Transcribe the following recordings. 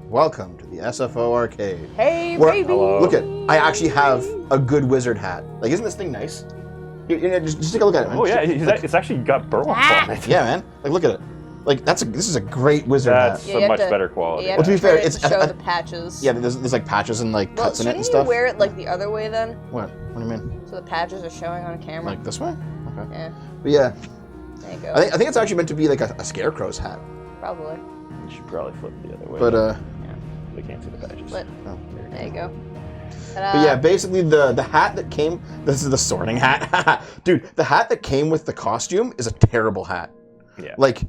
Welcome to the SFO arcade. Hey, baby! Hello. Look at, I actually have a good wizard hat. Like, isn't this thing nice? Just take a look at it, man. Oh yeah, it's actually got burlap on it. Yeah, man. Like, look at it. Like, this is a great wizard That's hat. you a much have to- better quality. You have Well, to be fair, turn it it's- to show the patches. Yeah, there's like patches and like cuts in it and stuff. Shouldn't you wear it like the other way then? What? What do you mean? So the patches are showing on camera? Like this way? Okay. Yeah, But yeah, there you go. I think it's actually meant to be like a scarecrow's hat. Probably. You should probably flip the other way. But they can't see the patches. But, oh. there you go. But yeah, basically the hat that came, this is the sorting hat. Dude, the hat that came with the costume is a terrible hat. Yeah. Like,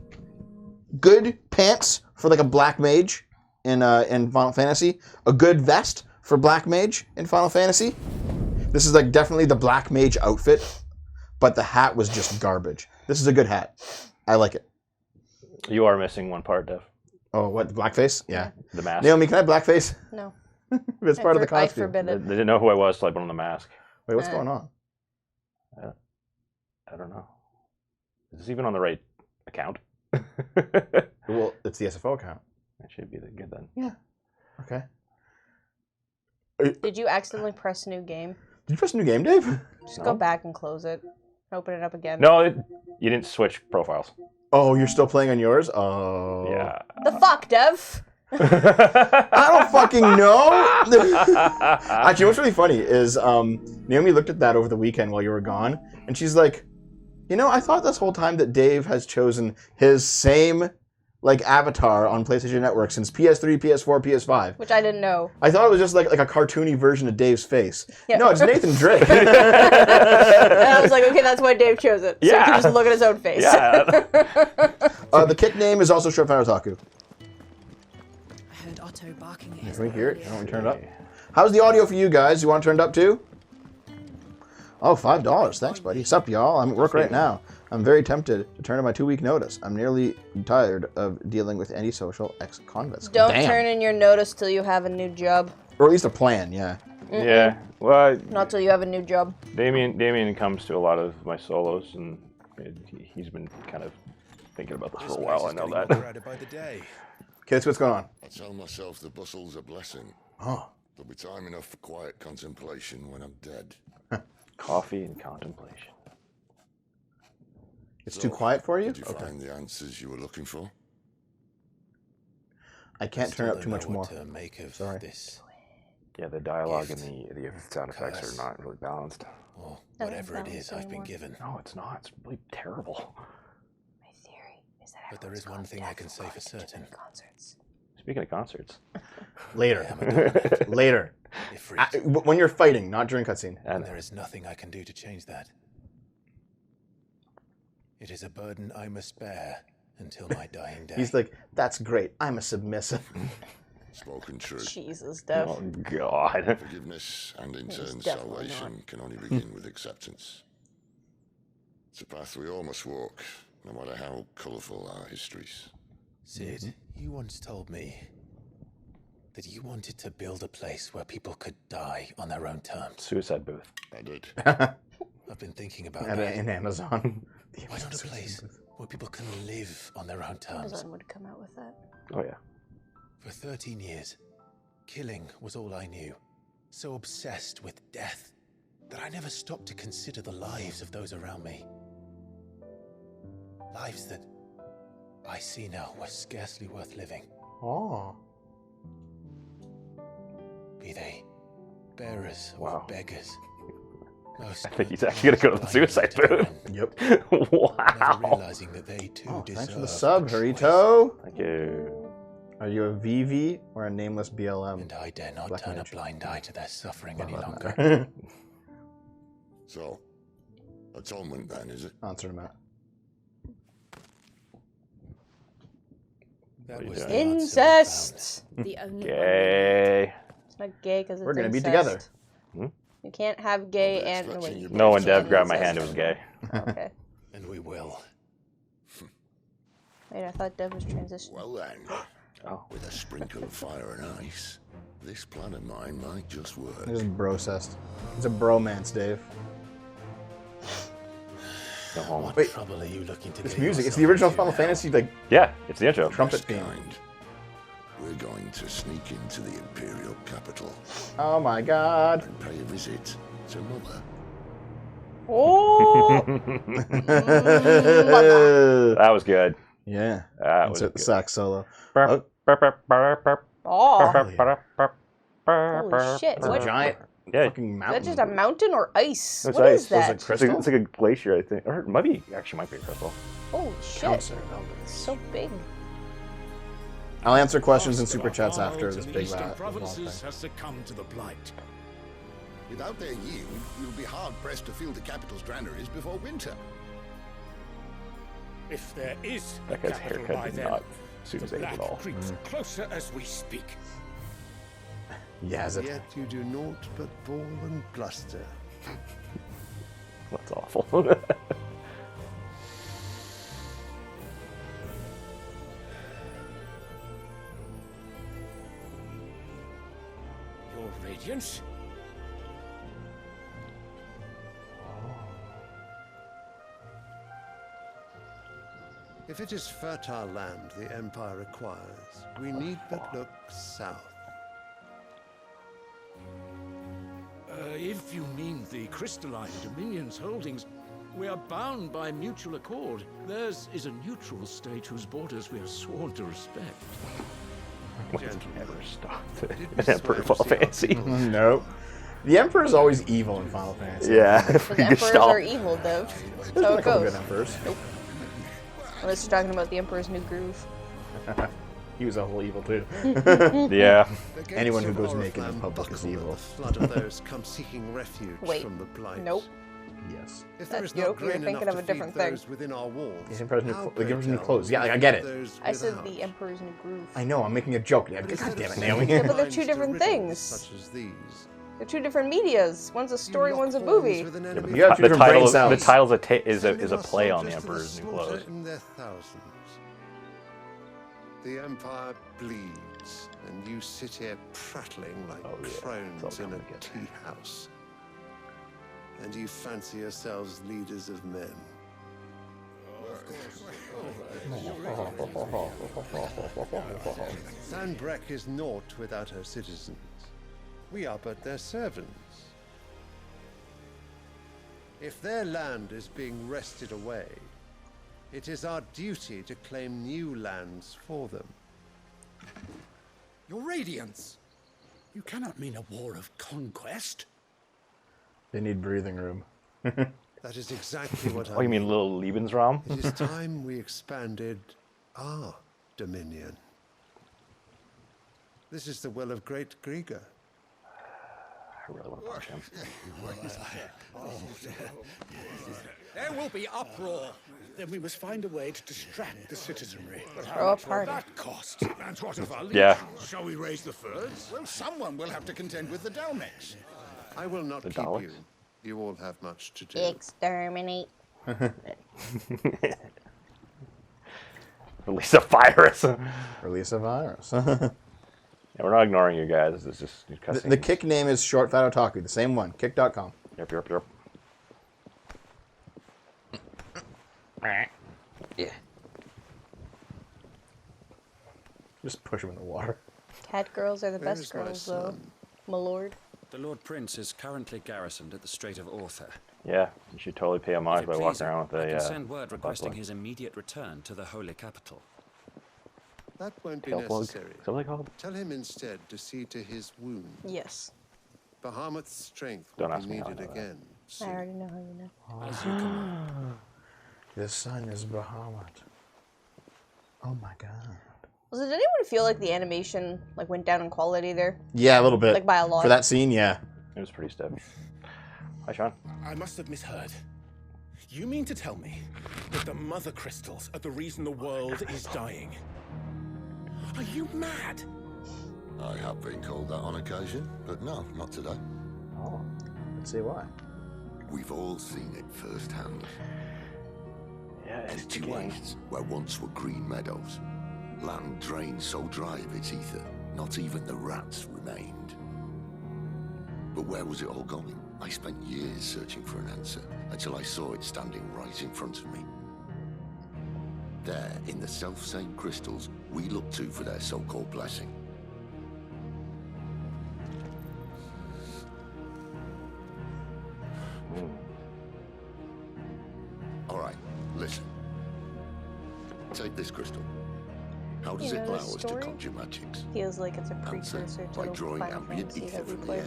good pants for like a black mage in Final Fantasy, a good vest for black mage in Final Fantasy. This is like definitely the black mage outfit, but the hat was just garbage. This is a good hat. I like it. You are missing one part, Dev. Oh, what, the blackface? Yeah. The mask. Naomi, can I have blackface? No. It's part of the I costume. forbid They it. didn't know who I was, so I put on the mask. Wait, what's going on? I don't know. Is this even on the right account? Well, it's the SFO account. That should be good then. Yeah. Okay. Did you accidentally press new game? Did you press a new game, Dave? Just No. go back and close it. Open it up again. No, you didn't switch profiles. Oh, you're still playing on yours? Oh. Yeah. The fuck, Dev? I don't fucking know. Actually, what's really funny is Naomi looked at that over the weekend while you were gone, and she's like, you know, I thought this whole time that Dave has chosen his same like avatar on PlayStation Network since PS3, PS4, PS5. Which I didn't know. I thought it was just like a cartoony version of Dave's face. Yeah. No, it's Nathan Drake. And I was like, okay, that's why Dave chose it. So he Yeah. can just look at his own face. Yeah. The kick name is also Short Fire Otaku. I heard Otto barking at his Can we hear it? Can we turn it up? Okay. How's the audio for you guys? You want it turned up too? Oh, $5. Thanks, buddy. Sup, y'all? I'm at work right now. I'm very tempted to turn in my 2-week notice. I'm nearly tired of dealing with antisocial ex-convicts. Don't Damn. turn in your notice till you have a new job. Or at least a plan, yeah. Yeah. Well, Not till you have a new job. Damien comes to a lot of my solos, and he's been kind of thinking about this for a while. I know that. By the day. Kids, what's going on? I tell myself the bustle's a blessing. Oh. There'll be time enough for quiet contemplation when I'm dead. Coffee and contemplation. It's too quiet for you? Did you find the answers you were looking for? I can't turn it up too much more. To make of Sorry. this, Yeah, the dialogue and the sound effects are not really balanced. or I don't whatever it balance is I've been anymore. given. No, it's not. It's really terrible. My theory is that But there is one thing I can say for certain. concerts. Speaking of concerts, Later. I'm a dominant, Later. ifrit, When you're fighting, not during cutscene. and there is nothing I can do to change that. It is a burden I must bear until my dying day. He's like, that's great. I'm a submissive. Spoken truth. Jesus, Dev. oh god, Forgiveness and in turn definitely salvation can only begin with acceptance. It's a path we all must walk, no matter how colourful our histories. Sid, you once told me that you wanted to build a place where people could die on their own terms. suicide booth. I did. At I've been thinking about that. in Amazon. Why not a place where people can live on their own terms? Amazon would come out with that. Oh yeah. For 13 years, killing was all I knew. So obsessed with death that I never stopped to consider the lives of those around me. Lives that I see now were scarcely worth living. Oh. Be they bearers Wow. or beggars. Most I think he's actually gonna go to the suicide booth. Yep. Never Wow. realizing that they too Oh, deserve thanks for the sub, a choice. Harito. Thank you. Are you a VV or a nameless BLM? And I dare not Black turn mage. a blind eye to their suffering any longer. Answer So, atonement then, is it? him out. That you was doing? the answer I Incest! The only Gay. It's not gay because it's We're gonna be incest. together. You can't have gay Oh, and... that's No, touching wait, you. you No, when can't Dev grabbed my incest. hand, it was gay. Okay. found. And we will. Wait, I thought Dev was transitioning. Well then, Oh. with a sprinkle of fire and ice, this plan of mine might just work. This is brocest. It's a bromance, Dave. Go home. What Wait. trouble are you looking to This get music, it's yourself the original into Final now? Fantasy, like, Yeah, it's the intro. trumpet Best theme. kind. We're going to sneak into the Imperial capital Oh my god. and pay a visit to Mother. Oh, That was good. Yeah. That was Insert the good. sax solo. Oh. oh. Holy shit, It's a what- giant Yeah. fucking Is mountain. that just a mountain or ice? It's What ice. is that? Was it crystal? It's like a glacier, I think. Or it might be, actually might be a crystal. Holy shit. Counts are velvet. So big. I'll answer questions in super chats after this big Eastern long provinces thing. has succumbed to the blight. Without their yield, you'll be hard-pressed to fill the capital's granaries before winter. If there is a That guy's capital haircut by did then, not suit his the age at black all. creeps closer as we speak. Yeah, is it? Yet you do naught but bawl and bluster. That's awful. Your radiance? If it is fertile land the Empire acquires, we need but look south. If you mean the crystalline Dominion's holdings, we are bound by mutual accord. Theirs is a neutral state whose borders we are sworn to respect. When did you ever stop Did we an Emperor swear to Final see our Fantasy? peoples? Nope. The Emperor's always evil in Final Fantasy. Yeah. The emperors are evil, though. There's So been it a couple goes. good emperors. Unless you're talking about the Emperor's New Groove. He was a whole evil too. Yeah. The gates Anyone who of goes naked in Oriflamme public is buckle at evil. the flood of those come seeking refuge Wait. from the blight. Nope. Yes. If there is Nope, not you're grain thinking enough of a to different feed thing. those within our walls, The Emperor's new, how, the pray Emperor's new tell, clothes. Yeah, will I get it. those I said without? the Emperor's New Groove. I know. I'm making a joke. God But instead damn of it, Naomi. singing but they're two lines to different riddles things. Such as these. They're two different medias. One's a story, You one's a lock horns movie. with an Yeah, enemy but You have two the different brain title, the cells. title's is sending a our play on the soldiers to Emperor's New slaughter Clothes. in their thousands. The Empire bleeds, and you sit here prattling like Oh, yeah. It's crones all in a coming together. tea house. And you fancy yourselves leaders of men. Sanbreck is naught without her citizens. We are but their servants. If their land is being wrested away, it is our duty to claim new lands for them. Your Radiance! You cannot mean a war of conquest. They need breathing room. That is exactly what I Oh, you mean little Lebensraum? It is time we expanded our dominion. This is the will of great Grieger. I really want to punch him. There will be uproar. Then we must find a way to distract the citizenry. But how Throw a much will party. that cost? And what of our Yeah. legions? Shall we raise the furs? Well, someone will have to contend with the Dalmex. I will not The keep Daleks? you. You all have much to do. Exterminate. Release a virus. Release a virus. Yeah, we're not ignoring you guys. It's just the kick name is Short Fat Otaku. The same one. Kick.com. Yep. Yeah. Just push him in the water. Cat girls are the Where best is my girls, though. son? My lord. The Lord Prince is currently garrisoned at the Strait of Arthur. Yeah, you should totally pay homage If by it walking please you, around with I a. can send word requesting plug. his immediate return to the Holy Capital. That won't be Tail plug. necessary. Is that what they call it? Tell him instead to see to his wound. Yes. Bahamut's strength Don't will ask be me how I needed know that. again. I soon. already know how you know. As you command. The sun is Bahamut. Oh my god. Also, did anyone feel like the animation went down in quality there? Yeah, a little bit. Like by a lot. For that scene, yeah. It was pretty stiff. Hi, Sean. I must have misheard. You mean to tell me that the mother crystals are the reason the world is dying? Are you mad? I have been called that on occasion, but no, not today. Oh. Let's see why. We've all seen it firsthand. Yeah, it's Situations where once were green meadows. Land drained so dry of its ether, not even the rats remained. But where was it all going? I spent years searching for an answer, until I saw it standing right in front of me. There, in the self-same crystals we look to for their so-called blessing. All right, listen. Take this crystal. How does You it know allow this us to story? conjure magics? Feels like it's a Answer, precursor to by the drawing Final ambient Fantasy ether that we from the played. air.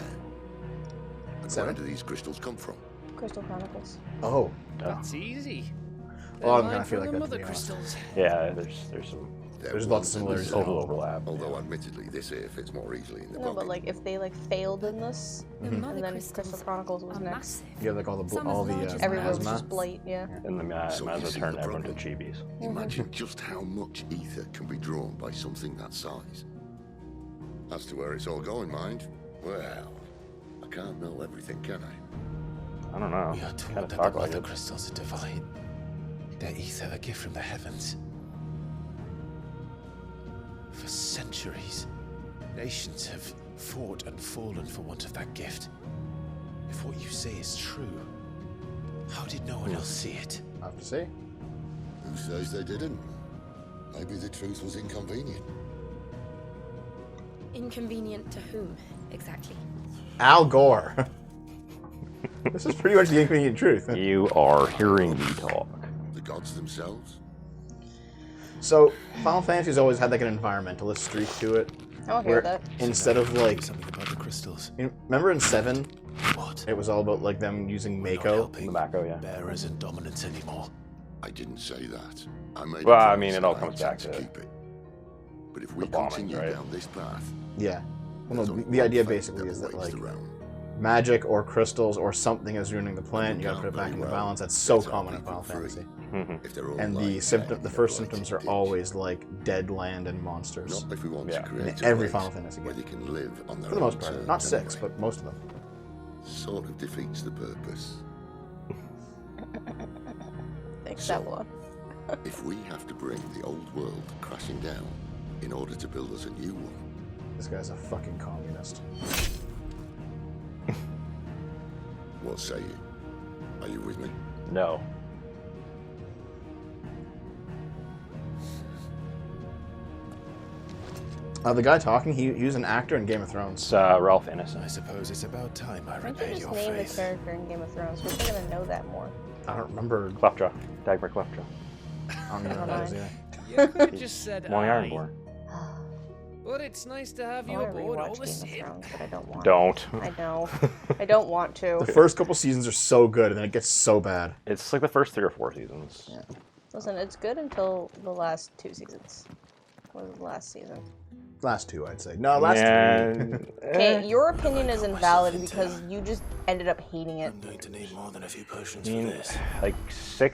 And Seven? where do these crystals come from? Crystal Chronicles. Oh. That's easy. A lot of them Mine kind of feel from like the that, to mother be honest. crystals. Yeah, there's some There's lots of similarities. overlap. Although admittedly this here fits more easily in the No, body. but like if they like failed in this, The Mm-hmm. mother and then crystals Crystal Chronicles was are next. massive. You have like all Some the as large as Everyone was miasma. just blight, yeah. And the So might you as see well turn the everyone to problem? chibis. Imagine just how much ether can be drawn by something that size. As to where it's all going, mind, well, I can't know everything, can I? I don't know. We are Kind told of that talk the like mother it. crystals are divine. Their ether a gift from the heavens. For centuries, nations have fought and fallen for want of that gift. If what you say is true, how did no one else see it? I have to say. Who says they didn't? Maybe the truth was inconvenient. Inconvenient to whom, exactly? Al Gore. This is pretty much the inconvenient truth. You are hearing me talk. The gods themselves? So, Final Fantasy's always had like an environmentalist streak to it. I'm okay Where with that. instead of like, Something about the crystals. remember in 7, What? it was all about like them using We're not Mako. helping The Mako, yeah. bearers and dominance anymore. I didn't say that. I made Well, a I promise mean, it that all I comes back intend to keep it. But if we the bombings, continue right? down this path, Yeah. Well, there's no, only the one idea fate basically is that awaits like the realm. magic or crystals or something is ruining the planet. You gotta put it back into balance. That's so Set our common in people Final free. Fantasy. If they're all And lying the symptom, dead the in a first blighted symptoms are ditch. always like dead land and monsters. Not if we want Yeah. to create In a every place Final Fantasy where game. they can live on their For the most own part. terms Not 6, anyway. but most of them. Sort of defeats the purpose. Thanks, So- that one. If we have to bring the old world crashing down in order to build us a new one, This guy's a fucking communist. what say you? Are you with me? No. The guy talking, he was an actor in Game of Thrones. It's Ralph Innocent. I suppose it's about time I Why don't repaired you just your name the faith. character in Game of Thrones? We're gonna know that more. I don't remember. Cleftjaw. Dagmar Cleftjaw. I don't even know who that is either. You could have just said One aye. Ironborn. But it's nice to have I you want to aboard all rewatch the Game same. of Thrones, but I don't want. Don't. I know. I don't want to. The first couple seasons are so good, and then it gets so bad. It's like the first 3 or 4 seasons. Yeah. Listen, it's good until the last 2 seasons. What was the last season? Last 2, I'd say. No, last 3. Yeah. Okay, your opinion is invalid because you just ended up hating it. I'm going to need more than a few potions I for mean, this. like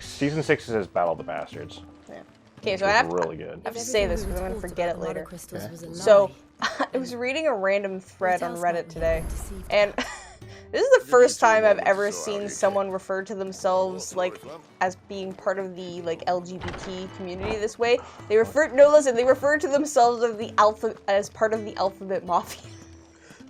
season 6 is Battle of the Bastards. Yeah. Okay, so Which I have, was really good. I have to say this because I'm going to forget it later. Crystals was a So, lie. I was reading a random thread on else Reddit might we today, have deceived and this is the first time I've moments ever so seen out of someone refer to themselves like as being part of the like LGBT community this way. They refer to themselves as part of the Alphabet Mafia.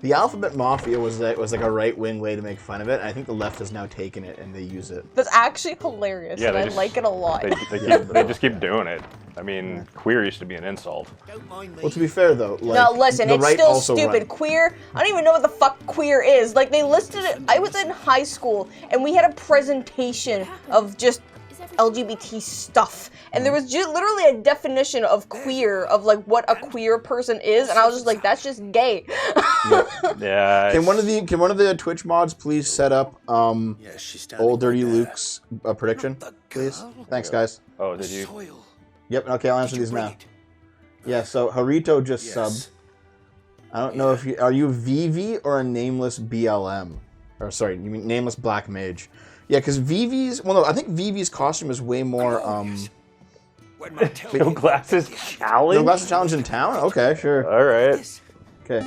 The Alphabet Mafia was like a right-wing way to make fun of it. And I think the left has now taken it and they use it. That's actually hilarious, Yeah, and they I just- like it a lot. They just keep doing it. I mean, queer used to be an insult. Well, to be fair though, like, No, listen, the it's right still also stupid. run- Queer, I don't even know what the fuck queer is. Like, they listed it, I was in high school, and we had a presentation of just LGBT stuff. And there was just literally a definition of queer, of like what a queer person is, and I was just like, that's just gay. Yeah. Can one of the Twitch mods please set up Yes, she's standing Old Dirty right there. Luke's prediction, please? Thanks, guys. Oh, did you? Soil. Yep. Okay, I'll answer these now. Yeah. So Harito just Yes. subbed. I don't know if you are you Vivi or a nameless BLM, or sorry, you mean nameless Black Mage? Yeah, because Vivi's no, I think Vivi's costume is way more No glasses challenge. No glasses challenge in town. Okay, sure. All right. Okay.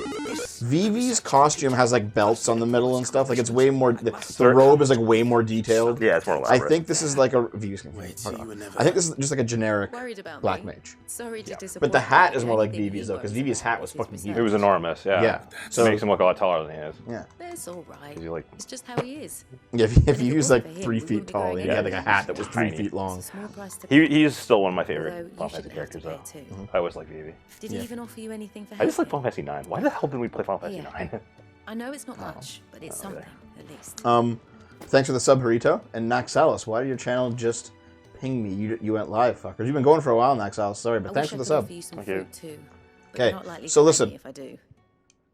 Vivi's costume has like belts on the middle and stuff. Like it's way more. The robe is like way more detailed. Yeah, it's more elaborate. I think this is like a Vivi's. I think this is just like a generic black me. mage. Sorry to disappoint. But the hat you, is more like anything Vivi's he though, because works Vivi's for hat was is fucking his huge. It was enormous. Yeah. Yeah. So it makes him look a lot taller than he is. Yeah. That's all right. He's like, It's just how he is. Yeah. If he was like for him, 3 we feet wouldn't be tall, going and he had like a anywhere. hat that was 3 Tiny. feet long. It's a small price to pay. he's still one of my Although favorite you Final shouldn't Fantasy have to characters, pay though. too. I always like Vivi. Did he even offer you anything for I just like helping? Final Fantasy 9. Why the hell did we play Final Fantasy Yeah. 9? I know it's not much, but it's something, at least. Thanks for the sub, Harito. And Naxalis, why did your channel just ping me? You went live, fuckers. You've been going for a while, Naxalis. Sorry, but I thanks wish for I the could offer sub. you some Thank you. fruit too, but Okay, you're not likely so to pay listen. me if I do.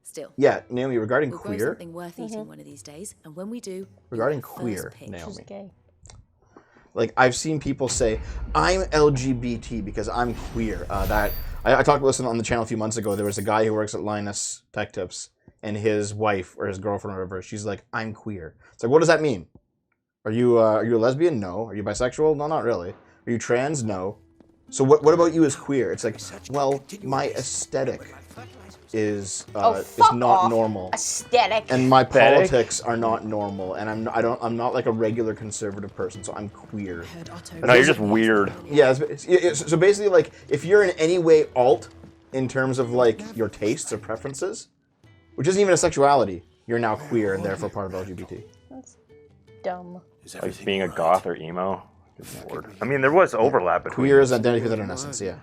Still, Yeah, Naomi, regarding we'll grow queer. something worth eating one of these days, and when we do, you'll Regarding get first queer, pick. Naomi. She's gay. Like, I've seen people say, I'm LGBT because I'm queer. I talked about this on the channel a few months ago. There was a guy who works at Linus Tech Tips, and his wife, or his girlfriend or whatever, she's like, I'm queer. It's like, what does that mean? Are you a lesbian? No. Are you bisexual? No, not really. Are you trans? No. So what about you as queer? It's like, well, my aesthetic is fuck not off. normal. Aesthetic. And my Pathetic? politics are not normal, and I'm not like a regular conservative person, so I'm queer. Heard Otto No, you're just weird. Yeah, so basically, like, if you're in any way alt in terms of like your tastes or preferences, which isn't even a sexuality, you're now queer and therefore part of LGBT. That's dumb. Like being a goth or emo. Good lord. I mean, there was overlap between. Queer is identity within an essence, yeah.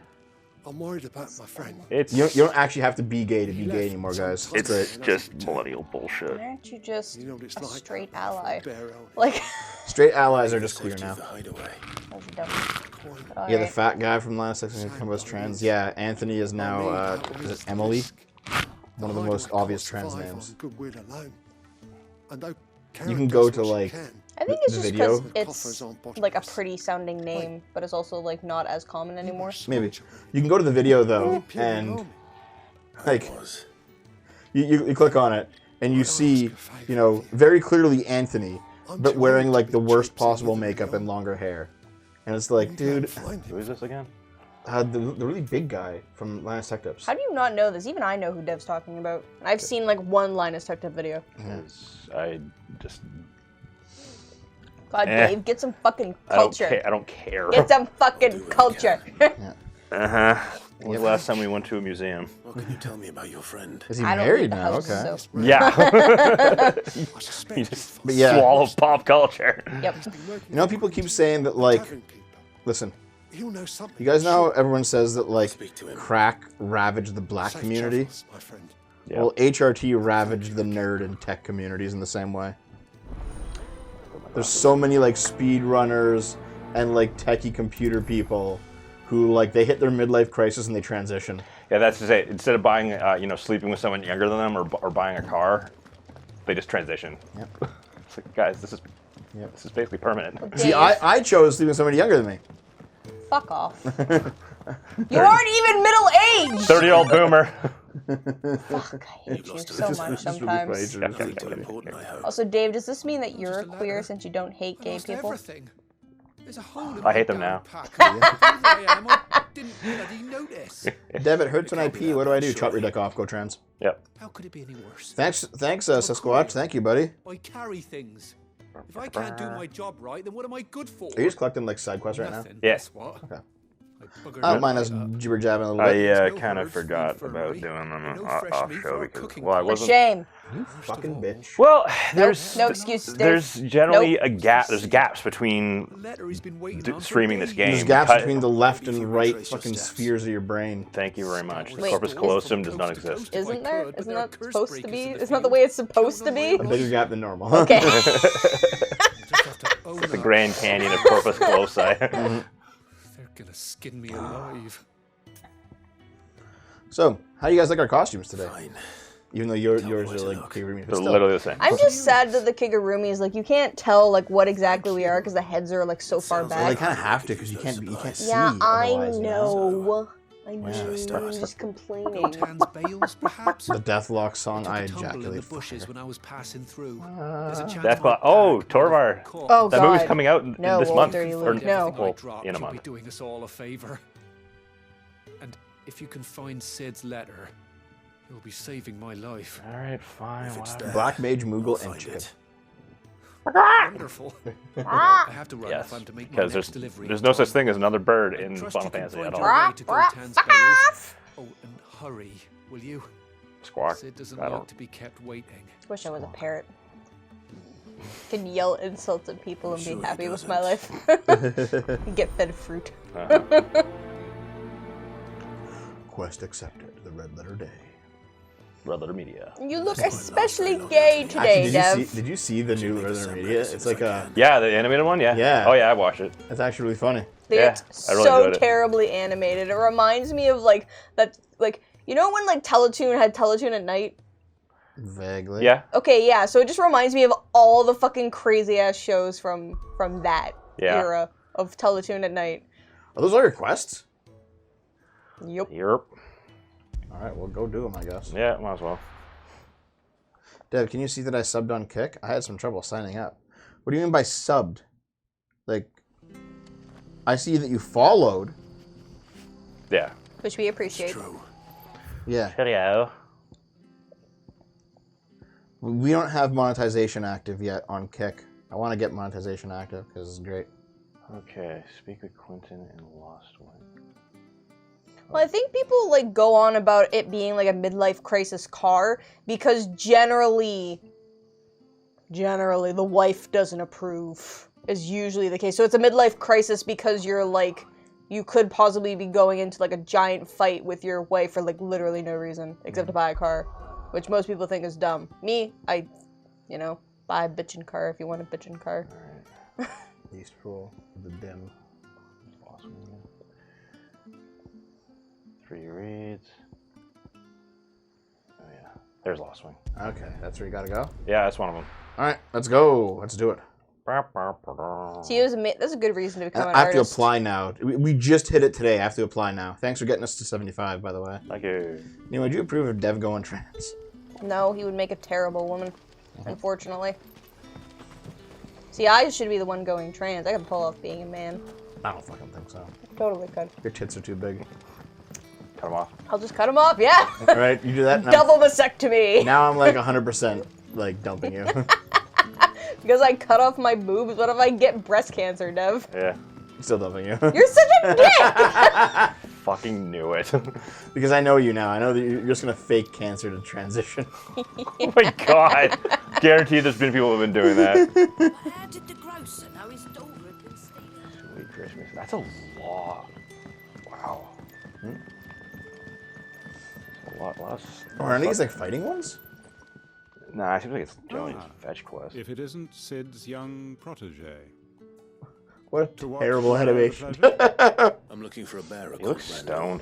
I'm worried about my friend. It's You don't actually have to be gay to be gay anymore, guys. it's Great. just millennial bullshit. Why aren't you just You know what it's a like. straight ally? Bear own. Like, Straight allies are just queer now. The hideaway. that's dumb. But Yeah, the alright. fat guy from Last Sex and Combo's trans. Yeah, Anthony is now, is it Emily? One of the most obvious trans names. Goodwill alone. And though You can go to, like, I think it's the just video. because it's like a pretty sounding name, but it's also like not as common anymore. Maybe. You can go to the video though, and like you click on it, and you see, you know, very clearly Anthony, but wearing like the worst possible makeup and longer hair, and it's like, dude, Who is this again? the really big guy from Linus Tech Tips. How do you not know this? Even I know who Dev's talking about. I've seen like one Linus Tech Tip video. I just God, Dave, get some fucking I don't culture. care. I don't care. Get some fucking culture. When was the last time we went to a museum? What can you tell me about your friend? Is he I don't married leave the now? house, Okay. so- Yeah. You just But yeah, swallow pop culture. Yep. you know, people keep saying that like, listen, He'll know something. you guys know how everyone says that like Speak to him. crack ravaged the black Safe community. travels, my friend. Yeah. Well, HRT ravaged the nerd and tech communities in the same way. There's so many like speedrunners and like techie computer people who like they hit their midlife crisis and they transition. Yeah, that's to say, instead of buying, sleeping with someone younger than them or buying a car, they just transition. Yep. It's like, guys, this is Yep. this is basically permanent. See, I chose sleeping with somebody younger than me. Fuck off. You aren't even middle aged. 30-year-old boomer. Fuck, I hate you so much sometimes. Nothing too important, I hope. Also, Dave, does this mean that you're queer since you don't hate gay people? Everything. There's a hole in I hate them now. I didn't bloody notice. Dev, it hurts when I pee. What do I do? Chop your dick off. Go trans. Yep. How could it be any worse? Thanks, Sasquatch. Thank you, buddy. I carry things. If I can't do my job right, then what am I good for? Are you just collecting like side quests right now? Nothing. Yes. Guess what? Okay. I I don't mind us jibber jabbing a little bit. I no kind of bird forgot food for about me. doing them No off fresh meat show for because, cooking well, I A wasn't. shame. You fucking bitch. Well, No, there's no excuse, Dave. there's generally Nope. a gap. There's gaps between letter he's been waiting on for streaming this days. game. There's gaps Cut- between the left and right fucking spheres of your brain. Thank you very much. The Wait, corpus is- callosum does not exist. Isn't there? But Isn't there are that curse supposed to breakers be? in the Isn't that the field. way it's supposed to be? A bigger gap than normal. Okay. Just have to own The up. Grand Canyon of corpus callosi. They're gonna skin me alive. So, how do you guys like our costumes today? Fine. Even though yours Tell me are where to like look. Kigurumi, but They're still. literally the same. I'm just sad that the Kigurumis, like, you can't tell, like, what exactly we are because the heads are, like, so far Well, they back. kind of have to because you can't see. Yeah, I otherwise, you know. I know. Yeah. I'm just complaining. Tan's bales, perhaps? The Deathlock song, I Took a tumble in the ejaculate. bushes when I was passing through. There's a chance That's my why. Oh, bag would have Torvar. caught. Oh, That God. movie's coming out No, this month. Walter, you Or, would- no. Everything I well, dropped, in a you'll be month. doing us all a favor. And if you can find Sid's letter, You'll be saving my life. All right, fine. If it's Whatever. there, Black Mage, I'll Moogle, and find Chicken. it. Wonderful. I have to run Yes, if I'm to make my because next delivery. there's in no such time. thing as another bird in Trust Final you can Fantasy find at your all. way to Gotan's bales. Oh, and hurry, will you? Squawk. Sid doesn't I like don't. to be kept waiting. Wish I was a parrot. Can yell insults at people and Sure be he happy with doesn't. my life. Get fed fruit. Quest accepted. The Red Letter Day. Red Letter Media. You look especially gay today, Dev. Did you see the new Red Letter Media? It's like a. Yeah, the animated one. Yeah. Yeah. Oh yeah, I watched it. It's actually really funny. Yeah, It's I really so enjoyed it. terribly animated. It reminds me of like that, like you know when like Teletoon had Teletoon at night. Vaguely. Yeah. Okay, yeah. So it just reminds me of all the fucking crazy ass shows from that era of Teletoon at night. Are those all your quests? Yep. Europe. All right, well, go do them, I guess. Yeah, might as well. Dev, can you see that I subbed on Kick? I had some trouble signing up. What do you mean by subbed? Like, I see that you followed. Yeah. Which we appreciate. True. Yeah. Cheerio. We don't have monetization active yet on Kick. I want to get monetization active because it's great. Okay, speak with Quentin and Lost One. Well, I think people like go on about it being like a midlife crisis car because generally the wife doesn't approve is usually the case. So it's a midlife crisis because you're like you could possibly be going into like a giant fight with your wife for like literally no reason except to buy a car, which most people think is dumb. Me, I, buy a bitchin' car if you want a bitchin' car. All right. East Pool, the dim. Lost One. 3 reads. Oh yeah, there's Lost Wing. Okay, that's where you gotta go. Yeah, that's one of them. All right, let's go. Let's do it. See, that's a good reason to become an I have to artist. apply now. We just hit it today. I have to apply now. Thanks for getting us to 75, by the way. Thank you. Neil, would you approve of Dev going trans? No, he would make a terrible woman, unfortunately. See, I should be the one going trans. I could pull off being a man. I don't fucking think so. Totally could. Your tits are too big. Cut him off. I'll just cut him off, yeah. All right, you do that. Now, Double vasectomy. now I'm like 100% like dumping you. Because I cut off my boobs, what if I get breast cancer, Dev? Yeah. Still dumping you. You're such a dick! Fucking knew it. Because I know you now. I know that you're just gonna fake cancer to transition. Oh my god. Guaranteed there's been people who have been doing that. How did the grocer know his daughter had been stealing? Sweet Christmas. That's a lot. Wow. A lot less. Or are these like fighting ones? Nah, it seems like it's Joey's fetch quest. If it isn't Sid's young protege. What a To watch terrible my animation. pleasure. I'm looking for a bearer. He looks stoned.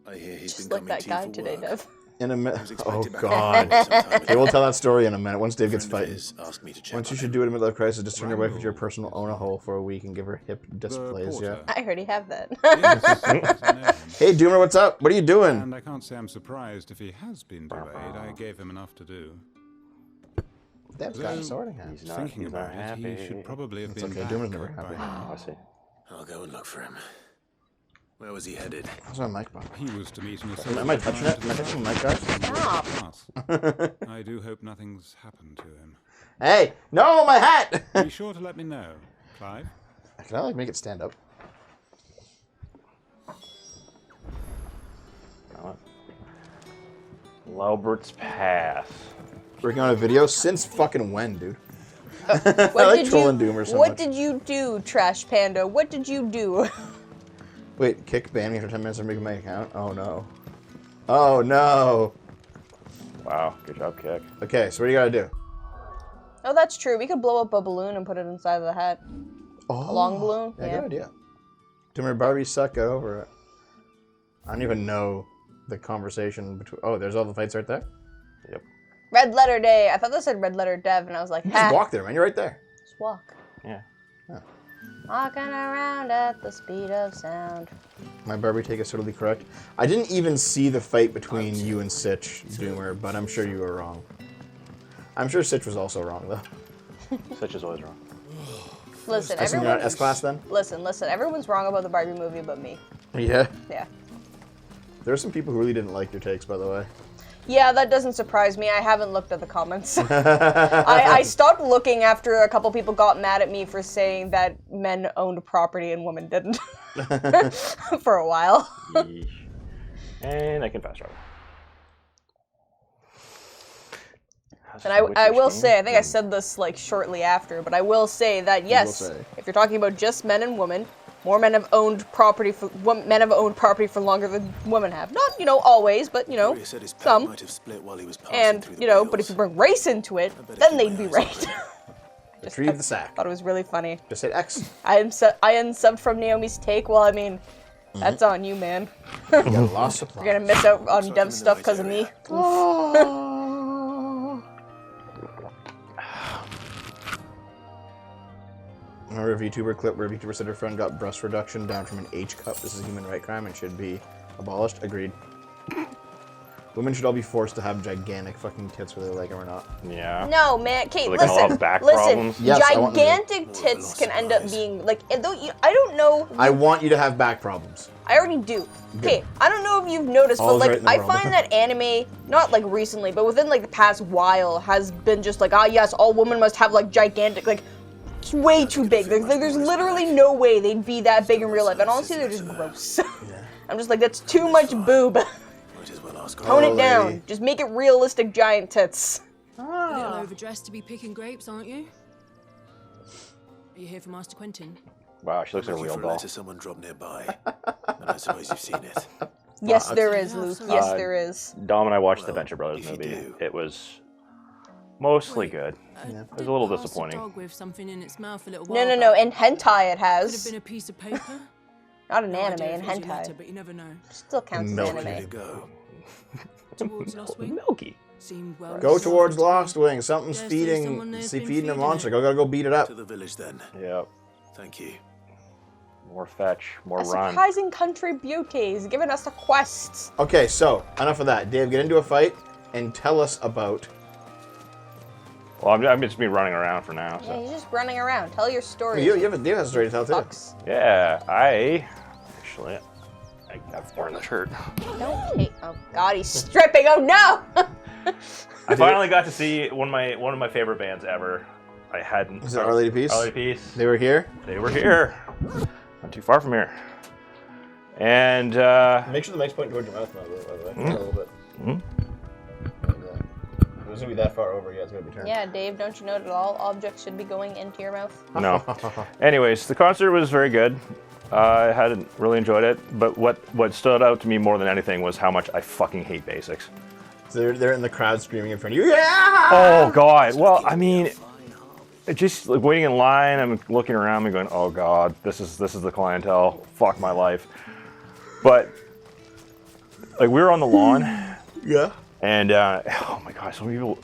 I hear he's Just been like coming that to you guy for today, work. Dev. In a minute. I was Oh expected back god. in sometime Okay, we'll tell that story in a minute. Once Dave gets friend of fighting. his asked me to check Once you on should him. do it in midlife crisis, just turn your wife into your personal owner hole for a week and give her hip dysplasia. porter. I already have that. Yes, that's an errand. Hey Doomer, what's up? What are you doing? And I can't say I'm surprised if he has been delayed. I gave him enough to do. Dev's got a Though, sorting hat. He's not, Thinking he's not about it, happy. he should probably have It's been okay, back Doomer's never by happy. now. I see. I'll go and look for him. Where was he headed? How's my mic button? He was to meet an Am I touching it? Am I touching the mic, guys? Stop. I do hope nothing's happened to him. Hey! No, my hat! Be sure to let me know, Clive. Can I like make it stand up? Loubert's Pass. Working on a video since fucking when, dude? What I like did trolling you, Doomer so What much. did you do, Trash Panda? What did you do? Wait, kick ban me after 10 minutes of making my account? Oh no. Oh no. Wow, good job, Kick. Okay, so what do you gotta do? Oh, that's true. We could blow up a balloon and put it inside of the hat. Oh, A long balloon? Yeah, Yeah. good idea. Doomer Barbie suck, get over it. I don't even know the conversation between. Oh, there's all the fights right there? Yep. Red Letter Day. I thought that said Red Letter Dev, and I was like, You ha. just walk there, man. You're right there. Just walk. Yeah. Walking around at the speed of sound. My Barbie take is totally correct. I didn't even see the fight between you and Sitch, Doomer, but I'm sure you were wrong. I'm sure Sitch was also wrong, though. Such is always wrong. Listen, I assume you're not everyone. S-Class then? Listen. Everyone's wrong about the Barbie movie but me. Yeah. Yeah. There are some people who really didn't like your takes, by the way. Yeah, that doesn't surprise me. I haven't looked at the comments. I stopped looking after a couple people got mad at me for saying that men owned property and women didn't. For a while. Yeesh. And I can fast travel. And I will say, I think I said this like shortly after, but I will say that yes, if you're talking about just men and women, more men have owned property for longer than women have. Not, you know, always, but you know, some. And you know, but if you bring race into it, then they'd be right. Retrieve the sack. Thought it was really funny. Just hit X. I unsubbed from Naomi's take. Well, I mean, that's on you, man. You got lost supply. You're gonna miss out on dev stuff because of me. Remember a VTuber clip where a VTuber said her friend got breast reduction down from an H cup. This is a human right crime and should be abolished. Agreed. Women should all be forced to have gigantic fucking tits whether they like them or not. Yeah. No, man. Kate, So they can all have back problems? Yes, gigantic tits can end up being like. I don't know. I want you to have back problems. I already do. Okay, I don't know if you've noticed, but All's like right in the I world. find that anime, not like recently, but within like the past while, has been just like, ah, yes, all women must have like gigantic, like it's way too big. There's literally no way they'd be that big in real life, and honestly, they're just gross. I'm just like, that's too much boob. Tone it down. Just make it realistic giant tits. A little overdressed to be picking grapes, aren't you? Are you here for Master Quentin? Wow, she looks like a real doll. Someone drop nearby. And I suppose you've seen it. Yes, there is, Luke. Yes, there is. Dom and I watched the Venture Brothers movie. It was mostly good. It was a little disappointing. Dog with something in its mouth a little No, while no. back. In hentai, it Could have has. been a piece of paper. Not an No anime. idea In if it was your hentai. letter, but you never know. Still counts as Milk. anime. Towards Lost Wing. Milky. Seemed well. Go towards Lost Wing. Something's Guess there's feeding someone there's been feeding a feeding monster. it. Gotta go beat it up. To the village then. Yep. Thank you. More fetch, more A run. surprising country beauty. He's giving us a quest. Okay, so enough of that. Dave, get into a fight and tell us about. Well, I'm just been running around for now. Yeah, So. he's just running around. Tell your story. You have a story to tell too. Fucks. Yeah, I worn the shirt. Don't hate. Oh God, he's stripping. Oh no! I finally got to see one of my favorite bands ever. I hadn't. Is it Our Lady Peace? Our Lady Peace. They were here. They were here. Not too far from here. And Make sure the mic's pointing towards your mouth, by the way. A little bit. Mhm. It doesn't be that far over yet. It's gonna be turned. Yeah, Dave, don't you know that all objects should be going into your mouth? No. Anyways, the concert was very good. I hadn't really enjoyed it, but what stood out to me more than anything was how much I fucking hate basics. So they're in the crowd screaming in front of you. Yeah! Oh God! Well, I mean, just like waiting in line, I'm looking around and going, "Oh God, this is the clientele. Fuck my life." But like we were on the lawn, Yeah. and oh my God, some people,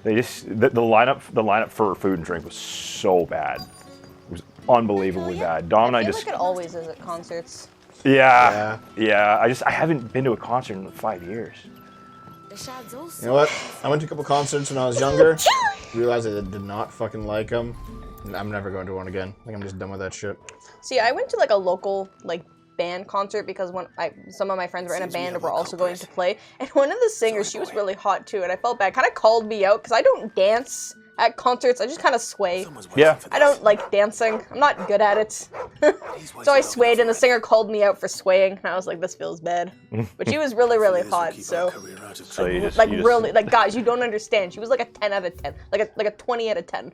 they just the lineup for food and drink was so bad. It was unbelievably bad. Dom and I feel just like it always is at concerts. yeah. I haven't been to a concert in 5 years. You know what? I went to a couple concerts when I was younger. Realized I did not fucking like them. I'm never going to one again. Like I'm just done with that shit. See, I went to like a local like band concert because some of my friends were in a band and were also going to play, and one of the singers, she was really hot too, and I felt bad. Kind of called me out because I don't dance at concerts. I just kind of sway. Yeah. I don't like dancing. I'm not good at it. So I swayed, and the singer called me out for swaying, and I was like, this feels bad. But she was really, really hot, so So you just really, like, guys, you don't understand. She was like a 10 out of 10, like a 20 out of 10.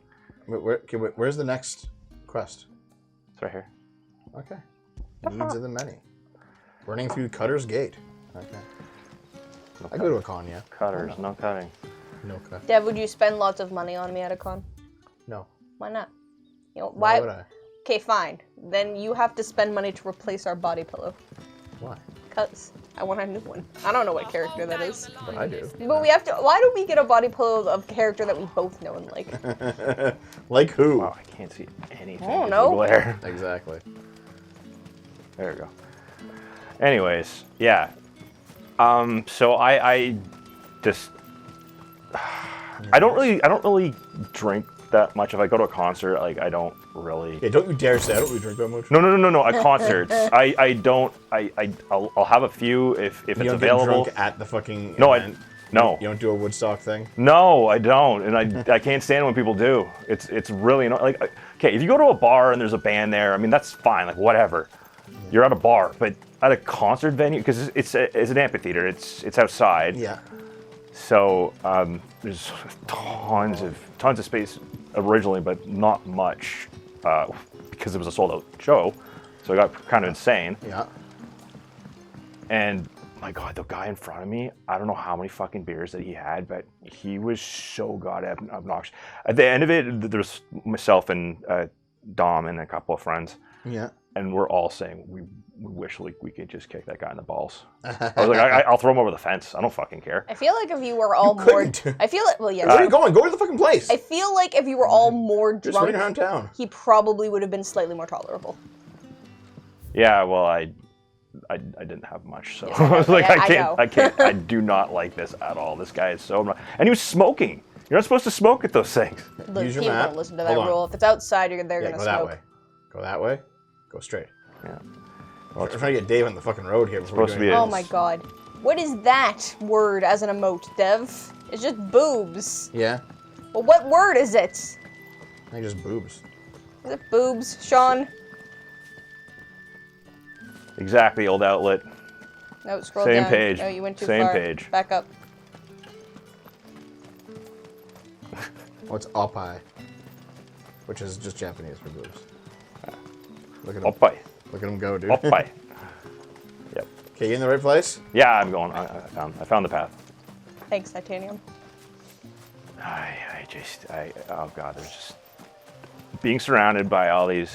Where's the next quest? It's right here. Okay. Needs of the many. Running through Cutter's Gate. Okay. I go to a con, yeah. Cutters, no cutting. No cut. Dev, would you spend lots of money on me at a con? No. Why not? You know, Why would I? Okay, fine. Then you have to spend money to replace our body pillow. Why? Because I want a new one. I don't know what character that is. But I do. But we have to. Why don't we get a body pillow of a character that we both know and like? Like who? Wow, I can't see anything. I don't with the know. glare. Exactly. There we go. Anyways, yeah. So I just I don't really drink that much. If I go to a concert, like I don't really. Yeah, don't you dare say I don't really drink that much. No. At concerts, I'll have a few if it's You don't available. get drunk at the fucking No, event? No. You don't do a Woodstock thing? No, I don't, and I can't stand it when people do. It's really like, okay, if you go to a bar and there's a band there, I mean that's fine, like whatever. You're at a bar, but at a concert venue, because it's an amphitheater, it's outside. Yeah. So there's tons of space originally, but not much because it was a sold out show, so it got kind of insane. Yeah. And my God, the guy in front of me, I don't know how many fucking beers that he had, but he was so goddamn obnoxious. At the end of it, there's myself and Dom and a couple of friends. Yeah. And we're all saying, we wish we could just kick that guy in the balls. I was like, I'll throw him over the fence. I don't fucking care. I feel like if you were all more... couldn't. I feel like... Well, yeah. Where are you going? Go to the fucking place. I feel like if you were all more Just drunk, running around town. he probably would have been slightly more tolerable. Yeah, well, I didn't have much, so Yes, I was like, I I can't, I do not like this at all. This guy is so, and he was smoking. You're not supposed to smoke at those things. Look, Use your people map. don't listen to that Hold on. rule. If it's outside, they're Yeah, going go to that smoke. way. Go that way. Go straight. Yeah. We're trying to get Dave on the fucking road here. Before supposed to we be do a- Oh my god. What is that word as an emote, Dev? It's just boobs. Yeah. Well, what word is it? I think just boobs. Is it boobs, Sean? Exactly, old outlet. No, scroll Same down. page. No, you went too Same far. page. Back up. What's oppai? Which is just Japanese for boobs. Look at him. Oppai. Look at him go, dude. Oppai. Yep. Okay, you in the right place? Yeah, I'm going. I found the path. Thanks, Titanium. Oh god, there's just being surrounded by all these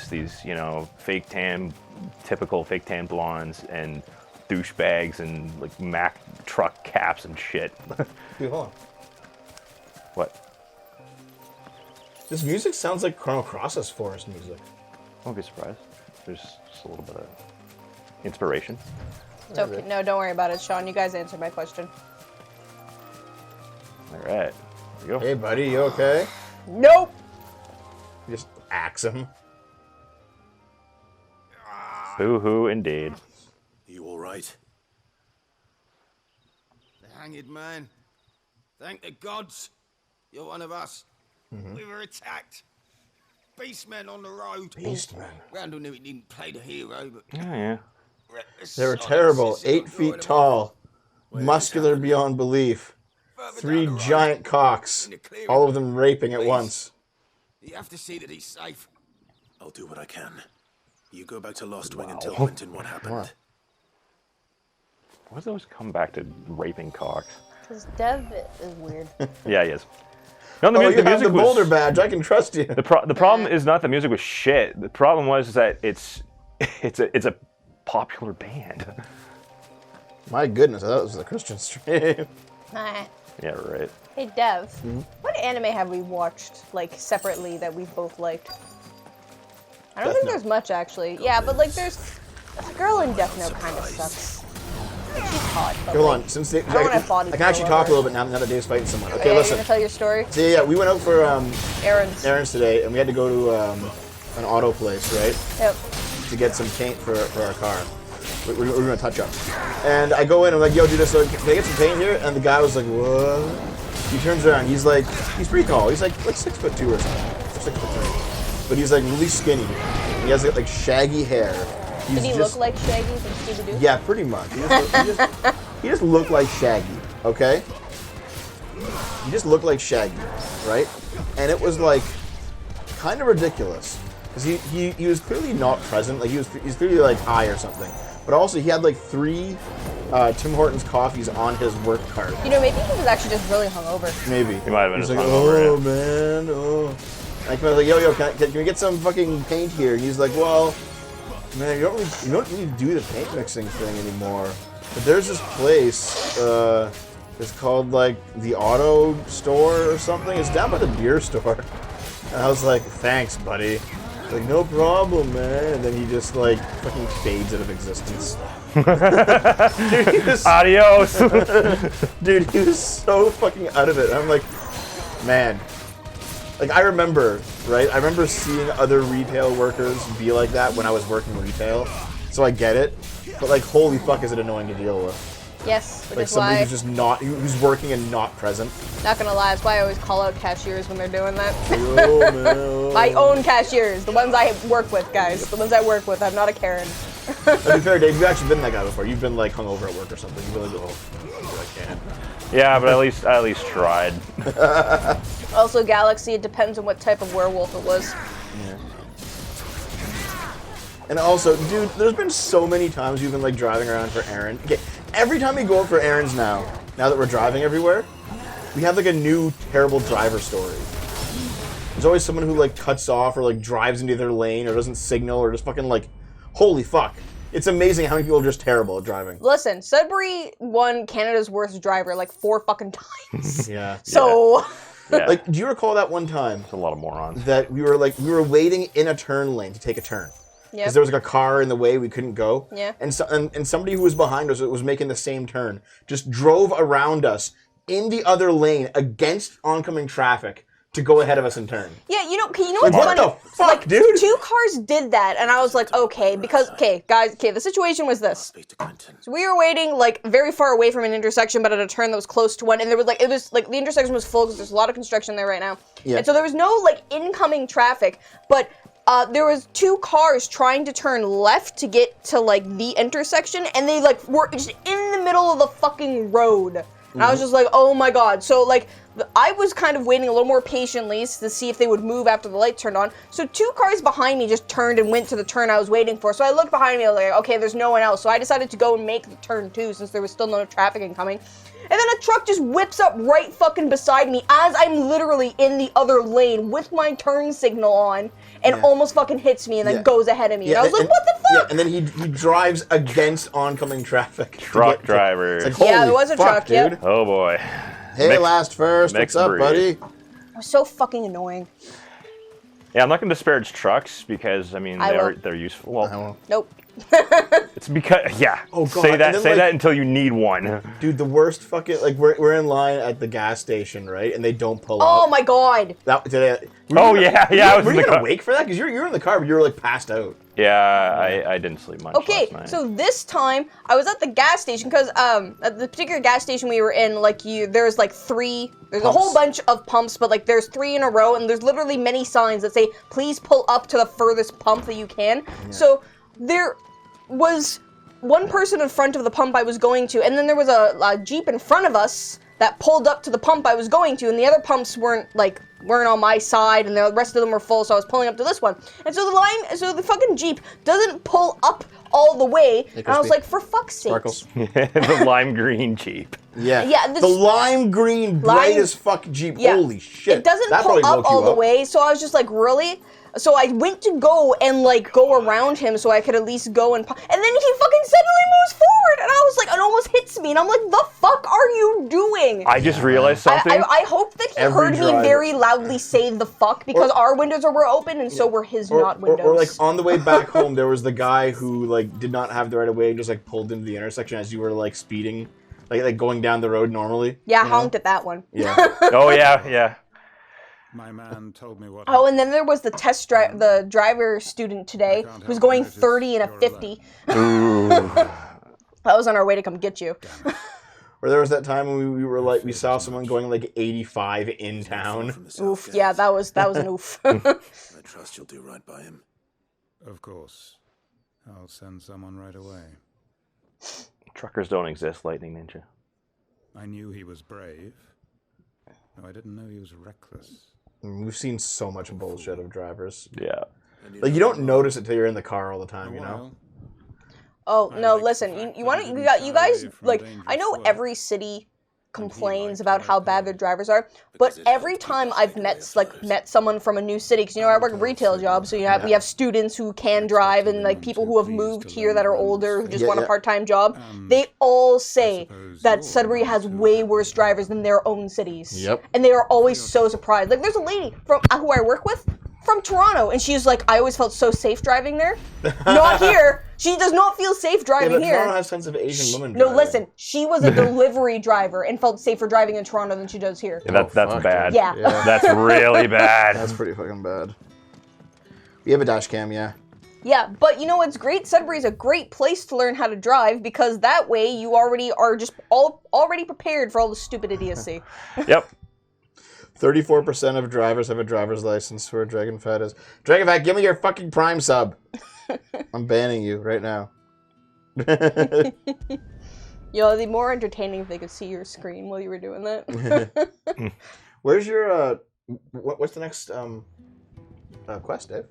typical fake tan blondes and douchebags and like Mack truck caps and shit. Dude, hold on. What? This music sounds like Chrono Cross's forest music. Don't be surprised. There's just a little bit of inspiration. It's okay. No, don't worry about it, Sean. You guys answered my question. All right, there you go. Hey, buddy, you okay? Nope. You just axe him. Boo-hoo, indeed. You all right? The hanged man. Thank the gods. You're one of us. We were attacked. Beastmen on the road. Beastmen. Randall knew he didn't play the hero, but... Yeah. They were terrible. 8 feet tall. Muscular beyond belief. 3 giant cocks. All of them raping at once. You have to see that he's safe. I'll do what I can. You go back to Lost Wing and tell Quentin what happened. Why does it always come back to raping cocks? Because Dev is weird. Yeah, he is. No, Oh, you have music the was- boulder badge. I can trust you. The problem is not the music was shit. The problem was that it's a popular band. My goodness, I thought it was the Christian stream. Nah. Yeah, right. Hey, Dev. What anime have we watched, like, separately that we've both liked? I don't think there's much, actually. Yeah, but, like, there's... The girl in Death Note kind of sucks. Like, she's hot, but, Hold like, on, since they, I don't want to body I can actually pillow talk a over. little bit now that Dave's fighting someone. Okay, Yeah, you're listen. gonna tell your story? So yeah, we went out for Errands. errands today, and we had to go to an auto place, right? Yep. To get some paint for our car. We're gonna touch up. And I go in, I'm like, yo, dude, so can I get some paint here? And the guy was like, what? He turns around, he's pretty tall. He's like 6'2" or something, or 6'3". But he's like really skinny. He has like shaggy hair. Did he look like Shaggy from Scooby-Doo? Yeah, pretty much. He just looked like Shaggy, okay? He just looked like Shaggy, right? And it was like kind of ridiculous because he was clearly not present. Like he's clearly like high or something. But also he had like 3 Tim Hortons coffees on his work cart. You know, maybe he was actually just really hungover. Maybe. He might have been He's just like, hungover, oh yeah. man, oh. And I was like, yo, can we get some fucking paint here? And he's like, well, man, you don't really do the paint mixing thing anymore. But there's this place, it's called like the Auto Store or something. It's down by the beer store. And I was like, thanks, buddy. Like, no problem, man. And then he just like fucking fades out of existence. Dude, Adios. dude, he was so fucking out of it. I'm like, man, Like, I remember, right? I remember seeing other retail workers be like that when I was working retail. So I get it. But, like, holy fuck, is it annoying to deal with. Yes, which Like, is somebody why... who's just not... who's working and not present. Not gonna lie, that's why I always call out cashiers when they're doing that. Oh, man. My own cashiers. The ones I work with, guys. The ones I work with. I'm not a Karen. To be fair, Dave, you've actually been that guy before. You've been, like, hungover at work or something. You really go, oh, I can't. Yeah, but I at least tried. Also, Galaxy, it depends on what type of werewolf it was. Yeah. And also, dude, there's been so many times we've been, like, driving around for errands. Okay, every time we go out for errands now that we're driving everywhere, we have, like, a new terrible driver story. There's always someone who, like, cuts off or, like, drives into their lane or doesn't signal or just fucking, like, holy fuck. It's amazing how many people are just terrible at driving. Listen, Sudbury won Canada's worst driver like 4 fucking times. Yeah. So... Yeah. Like, do you recall that one time? It's a lot of morons. That we were waiting in a turn lane to take a turn. Yep. Because there was like a car in the way, we couldn't go. Yeah. And somebody who was behind us that was making the same turn just drove around us in the other lane against oncoming traffic to go ahead of us in turn. Yeah, you know Like, what's what funny? the fuck, like, dude? 2 cars did that, and I was like, okay, because, guys, the situation was this. So we were waiting, like, very far away from an intersection, but at a turn that was close to one, and there was, like, the intersection was full because there's a lot of construction there right now. Yeah. And so there was no, like, incoming traffic, but there was 2 cars trying to turn left to get to, like, the intersection, and they, like, were just in the middle of the fucking road. And I was just like, oh my god. So, like, I was kind of waiting a little more patiently to see if they would move after the light turned on. So 2 cars behind me just turned and went to the turn I was waiting for. So I looked behind me, I was like, okay, there's no one else. So I decided to go and make the turn too, since there was still no traffic incoming. And then a truck just whips up right fucking beside me as I'm literally in the other lane with my turn signal on and almost fucking hits me and then goes ahead of me. And I was like, what the fuck? Yeah, and then he drives against oncoming traffic. Truck driver. Like, Yeah, there was a fuck, truck, dude. yep. Oh boy. Hey, last first. What's up, buddy? It was so fucking annoying. Yeah, I'm not going to disparage trucks because, I mean, they're useful. Well, Nope. it's because, yeah. Oh, God. Say that And then, like, until you need one. Dude, the worst fucking, like, we're in line at the gas station, right? And they don't pull Oh up. my god. Oh, yeah, I was Were in you the car. awake for that? Because you're in the car, but you were, like, passed out. Yeah, I didn't sleep much Okay, last night. so this time I was at the gas station because at the particular gas station we were in, like there's like 3, there's pumps. a whole bunch of pumps, but like there's 3 in a row, and there's literally many signs that say please pull up to the furthest pump that you can. Yeah. So there was one person in front of the pump I was going to, and then there was a Jeep in front of us that pulled up to the pump I was going to, and the other pumps weren't on my side, and the rest of them were full, so I was pulling up to this one. And so the fucking Jeep doesn't pull up all the way, and I was like, for fuck's sake. Sparkles. The lime green Jeep. Yeah. Yeah. The lime green, bright as fuck Jeep. Yeah. Holy shit. It doesn't that pull up all the up. way, so I was just like, really? So I went to go and go around him so I could at least go and then he fucking suddenly moves forward, and I was like, it almost hits me, and I'm like, the fuck are you doing? I just realized something. I hope that he heard me very loudly say the fuck, because our windows were open and so were his not windows. Or like on the way back home, there was the guy who like did not have the right of way and just like pulled into the intersection as you were like speeding, like going down the road normally. Yeah, honked at that one. Yeah. Oh yeah. My man told me what. Oh, and then there was the driver student today who was going 30 and a 50. That was on our way to come get you. Or there was that time when we were like, we saw someone going like 85 in town. Oof, yeah, that was an oof. I trust you'll do right by him. Of course. I'll send someone right away. Truckers don't exist, Lightning Ninja. I knew he was brave. No, I didn't know he was reckless. We've seen so much bullshit of drivers. Yeah. Like, you don't notice it till you're in the car all the time, you know? Oh, no, listen, you guys, like, I know every city complains about how bad their drivers are, but every time I've met someone from a new city, because, you know, I work a retail job, so we have students who can drive and, like, people who have moved here that are older who just want a part-time job, they all say that Sudbury has way worse drivers than their own cities. Yep. And they are always so surprised. Like, there's a lady from who I work with, from Toronto. And she's like, I always felt so safe driving there. Not here. She does not feel safe driving here. Toronto has tons of Asian women No, driving. listen. She was a delivery driver and felt safer driving in Toronto than she does here. Yeah, that's bad. Yeah. That's really bad. That's pretty fucking bad. We have a dash cam, yeah. Yeah, but you know what's great? Sudbury's a great place to learn how to drive because that way you already are just already prepared for all the stupid idiocy. Yep. 34% of drivers have a driver's license where Dragon Fat is. Dragon Fat, give me your fucking Prime sub. I'm banning you right now. Yo, it'd be more entertaining if they could see your screen while you were doing that. Where's your what's the next quest, Dave?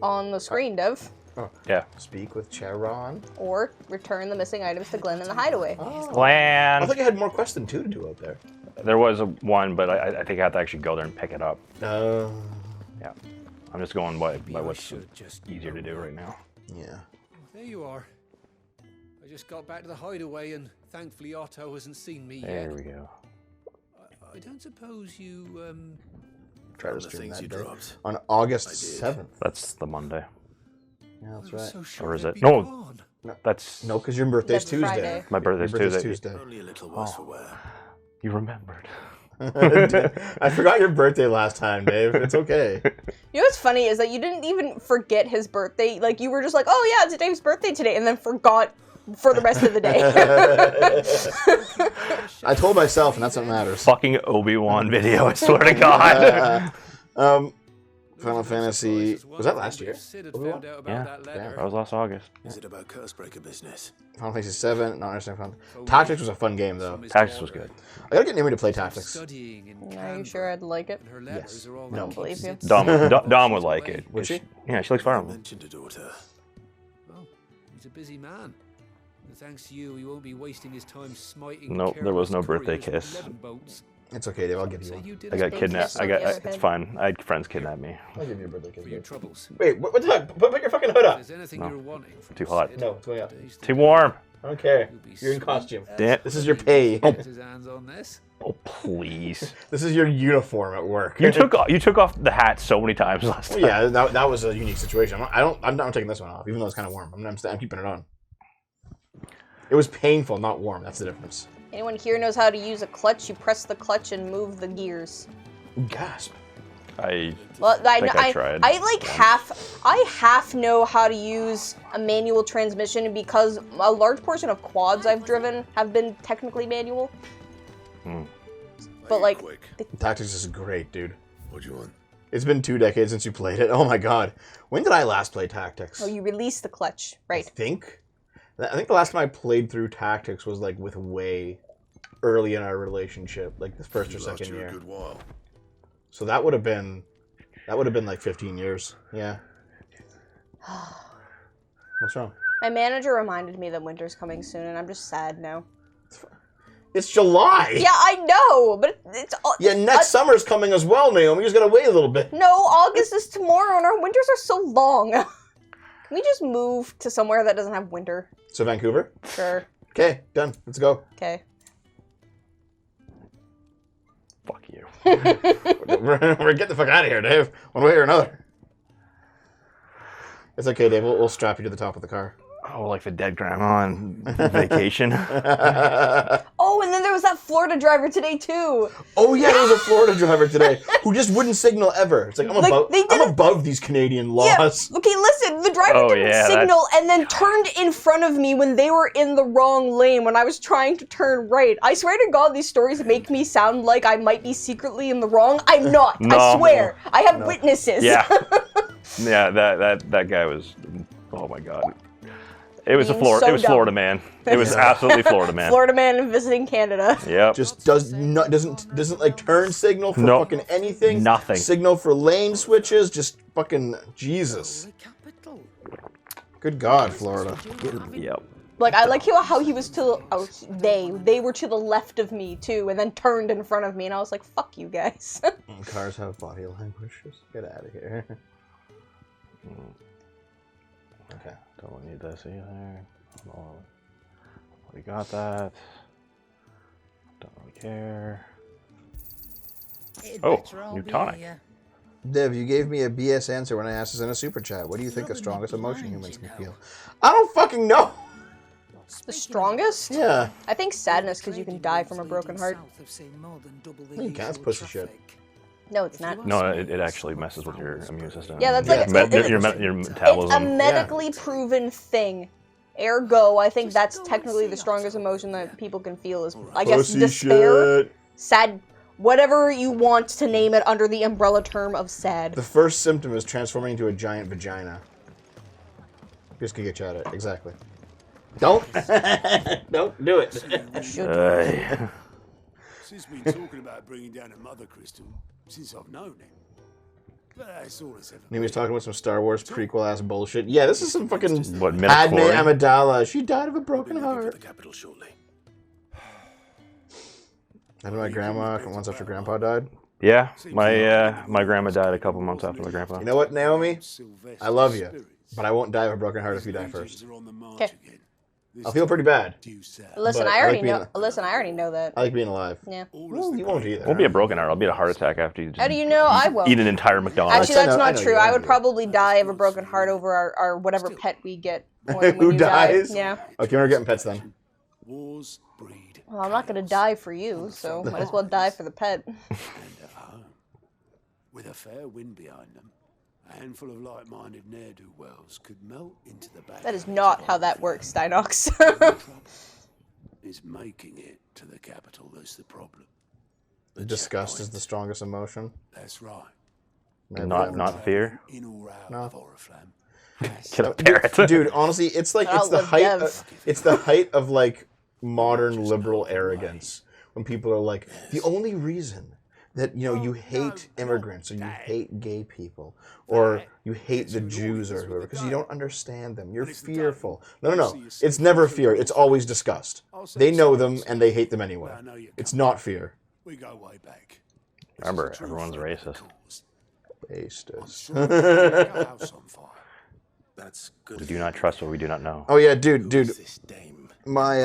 On the screen, Dev. Oh. Yeah. Speak with Charon. Or return the missing items to Glenn in the hideaway. Oh. Glenn. I thought you had more quests than 2 to do out there. There was one, but I think I have to actually go there and pick it up. Oh. Yeah. I'm just going by what's easier to do right now. Yeah. There you are. I just got back to the hideaway and thankfully Otto hasn't seen me yet. There we go. I don't suppose you, Try to stream that day. On August 7th. That's the Monday. Yeah, that's right. so sure Or is they'd it? be No. gone. That's... No, because your birthday's That's Tuesday. Friday. My birthday's Your birthday's Tuesday. Tuesday. Only a little worse for wear. You remembered. I forgot your birthday last time, Dave. It's okay. You know what's funny is that you didn't even forget his birthday. Like, you were just like, oh yeah, it's Dave's birthday today, and then forgot for the rest of the day. I told myself, and that's what matters. Fucking Obi-Wan video, I swear to God. Final Fantasy... Was that last year? Yeah, that was last August. Is it about Cursebreaker business? Final Fantasy 7, not understanding Final Tactics was a fun game, though. Tactics was good. I gotta get Naomi to play Tactics. Are you sure I'd like it? Yes. I don't believe you. Dom would like it. Would she? Yeah, she likes Fire Emblem. Mentioned a daughter. Well, he's a busy man. And thanks to you, he won't be wasting his time smiting. Nope, there was no careless birthday couriers kiss. with 11 boats. It's okay, Dave. I'll give you So one. you did I us got both kidnapped. kiss I on got. the other It's head. fine. I had friends kidnap me. I'll give you a birthday for your cake. troubles. Wait, what the heck? Put your fucking hood If up. there's anything No. you're wanting from Too hot. Sid, No, it's going up. today's the Too day. warm. I don't care. You'll be You're in sweet costume. as Damn. This is your pay. Get his hands on this. Oh please! This is your uniform at work. You took off the hat so many times last time. Well, yeah, that was a unique situation. I'm not taking this one off, even though it's kind of warm. I'm keeping it on. It was painful, not warm. That's the difference. Anyone here knows how to use a clutch? You press the clutch and move the gears. Gasp. Well, I tried. I half know how to use a manual transmission because a large portion of quads I've driven have been technically manual. But like, Tactics is great, dude. What do you want? It's been 2 decades since you played it. Oh my god. When did I last play Tactics? oh, you release the clutch, right? I think the last time I played through Tactics was like with Way early in our relationship, like the first or second year. A good while. So that would have been like 15 years. Yeah. What's wrong? My manager reminded me that winter's coming soon, and I'm just sad now. It's July. Yeah, I know, but it's Yeah, next summer's coming as well, Naomi. You just gotta wait a little bit. no. August is tomorrow, and our winters are so long. Can we just move to somewhere that doesn't have winter? So Vancouver? Sure. Okay, done. Let's go. Okay. Fuck you. We're get the fuck out of here, Dave. One way or another. It's okay, Dave. We'll strap you to the top of the car. Oh, like the dead grandma on vacation. Oh, and then there was that Florida driver today too. Oh yeah, there was a Florida driver today who just wouldn't signal ever. It's like I'm above these Canadian laws. Yeah. Okay, listen. The driver didn't signal and then turned in front of me when they were in the wrong lane when I was trying to turn right. I swear to God, these stories make me sound like I might be secretly in the wrong. I'm not. No. I swear. I have witnesses. Yeah. Yeah. That guy was. Oh my God. It was Being It was so Florida man. It was absolutely Florida man. Florida man visiting Canada. Yep. Just doesn't like turn signal for fucking anything. Nothing. Signal for lane switches. Just fucking Jesus. Good God, Florida. Yep. Like, I like how he was they were to the left of me too, and then turned in front of me, and I was like, fuck you guys. Cars have body language. Just get out of here. Okay. Don't need this either. Oh, we got that. Don't really care. Oh, new tonic. Div, you gave me a BS answer when I asked us in a super chat. What do you think the strongest emotion humans can feel? I don't fucking know. The strongest? Yeah. I think sadness, because you can die from a broken heart. You can't. It's pussy shit. No, it's not. No, it actually messes with your immune system. Yeah, that's like your metabolism. It's a medically proven thing. Ergo, I think that's technically the strongest emotion that people can feel is, I guess, Pussy despair, shit. sad, whatever you want to name it under the umbrella term of sad. The first symptom is transforming into a giant vagina. Just to get you at it. Exactly. Don't. Don't do it. Since been talking about bringing down a mother crystal since I've known him. But that's all it's ever He was talking about some Star Wars prequel ass bullshit. Yeah, this is some fucking what, Padme Amidala. She died of a broken heart. I know my grandma once after Grandpa died. Yeah, my grandma died a couple months after my grandpa. You know what, Naomi? I love you, but I won't die of a broken heart if you die first. Okay. I'll feel pretty bad. Listen, I already know that. I like being alive. Yeah. Well, you won't either. Won't be a broken heart. I'll be a heart attack after you just How do you know I won't? eat an entire McDonald's. Actually, that's not true. I would probably die of a broken heart over our whatever pet we get. More than when Who you dies? Die. Yeah. Okay, we're getting pets then. Wars breed. Well, I'm not gonna die for you, so might as well die for the pet. And at home, with a fair wind behind them, a handful of like-minded ne'er-do-wells could melt into the back. That is not how that works, Steinox. Is making it to the capital that's the problem. Disgust is the strongest emotion. That's right. Not fear. In or out No. of Oriflamme. Get a parrot. Dude, honestly, it's like it's the height. It's the height of like modern liberal arrogance when people are like, the only reason that you hate immigrants or you hate gay people or you hate the Jews or whoever because you don't understand them. You're fearful. No. It's never fear. It's always disgust. They know them and they hate them anyway. It's not fear. We go way back. Remember, everyone's racist. Racist. That's good. We do not trust what we do not know. Oh yeah, dude. My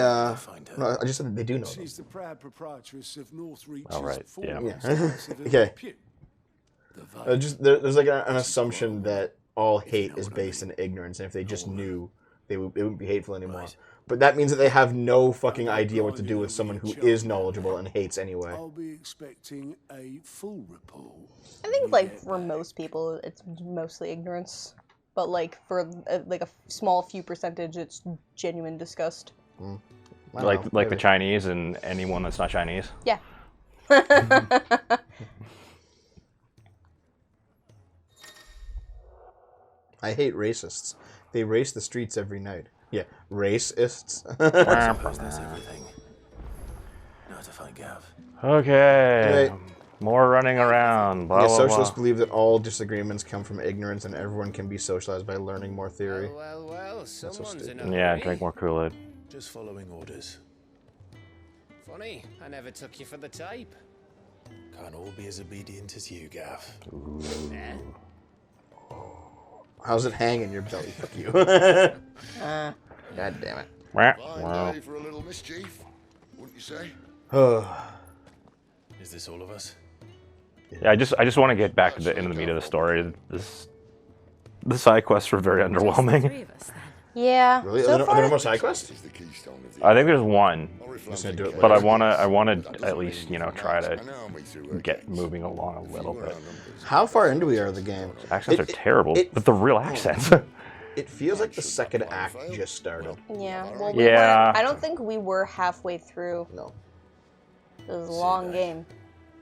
no, I just said that they do know them. She's the proud proprietress of North Reach's Oh, right, yeah. Okay. There's like an assumption that all hate is based in ignorance, and if they just knew, it wouldn't be hateful anymore. Right. But that means that they have no fucking idea what to do with someone who is knowledgeable and hates anyway. I'll be expecting a full report. I think, like, for most people, it's mostly ignorance. But, like, for, a small few percentage, it's genuine disgust. Mm. Like the Chinese and anyone that's not Chinese? Yeah. I hate racists. They race the streets every night. Yeah, racists. That's everything. Now to find Gav. Okay. More running around. Blah, blah, socialists blah. believe that all disagreements come from ignorance and everyone can be socialized by learning more theory. Well, someone's in a Yeah, hurry. drink more Kool-Aid. Just following orders. Funny, I never took you for the type. Can't all be as obedient as you, Gav. Eh? How's it hang in your belly? Fuck you. God damn it. Fine day for a little mischief, wouldn't you say? Is this all of us? Yeah, I just want to get back to the end of the meat of the story. The side quests were very underwhelming. Yeah. Really? So Are there far, no more side quests? I think there's one, Just gonna do it but I later. want to at least try to get moving along a little bit. How far into we are of the game? Accents are terrible, but the real accents. It feels like the second act just started. Yeah. Well, Yeah. I don't think we were halfway through. No. It was a long game.